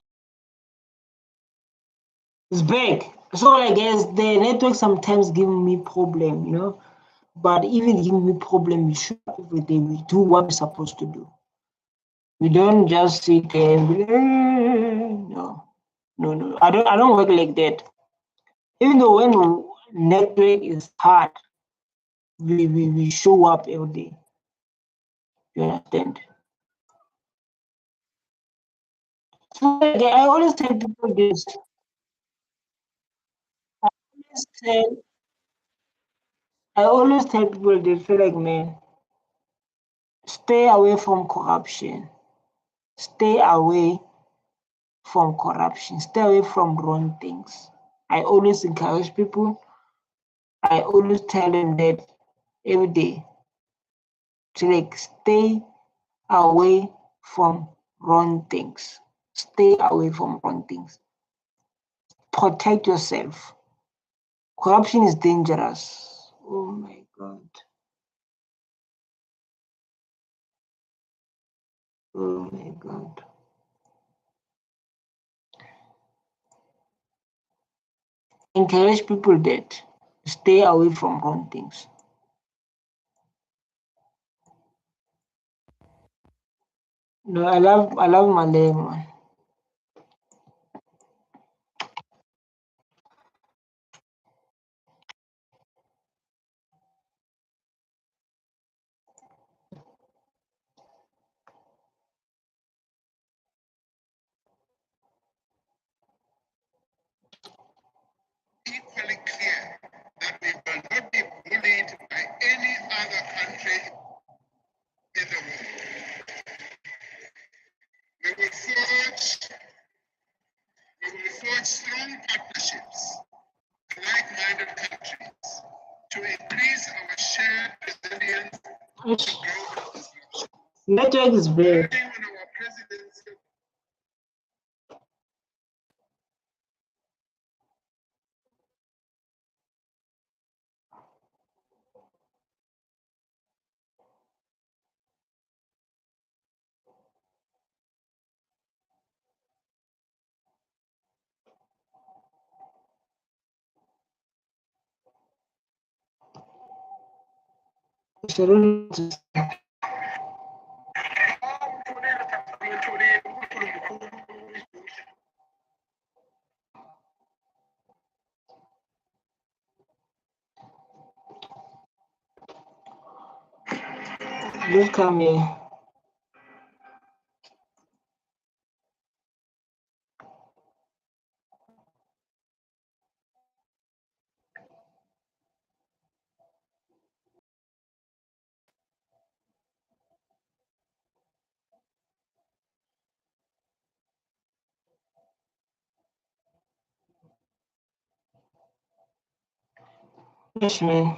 It's back. So I guess the network sometimes give me problem, you know. But even giving me problem, we should every day we do what we're supposed to do. We don't just sit there and be like, no. I don't work like that. Even though when network is hard, we show up every day. You understand? So again, I always tell people this. I always tell people they feel like, man, stay away from corruption. Stay away from corruption. Stay away from wrong things. I always encourage people. I always tell them that every day to like stay away from wrong things. Stay away from wrong things. Protect yourself. Corruption is dangerous. Oh my God. Oh my God. Encourage people that stay away from wrong things. No, I love Malema. Equally clear that we will not be bullied by any other country in the world. We will forge strong partnerships with like-minded countries to increase our shared resilience to global disruption. Network is bad. Building on our presidency. Just come here. Yes, man.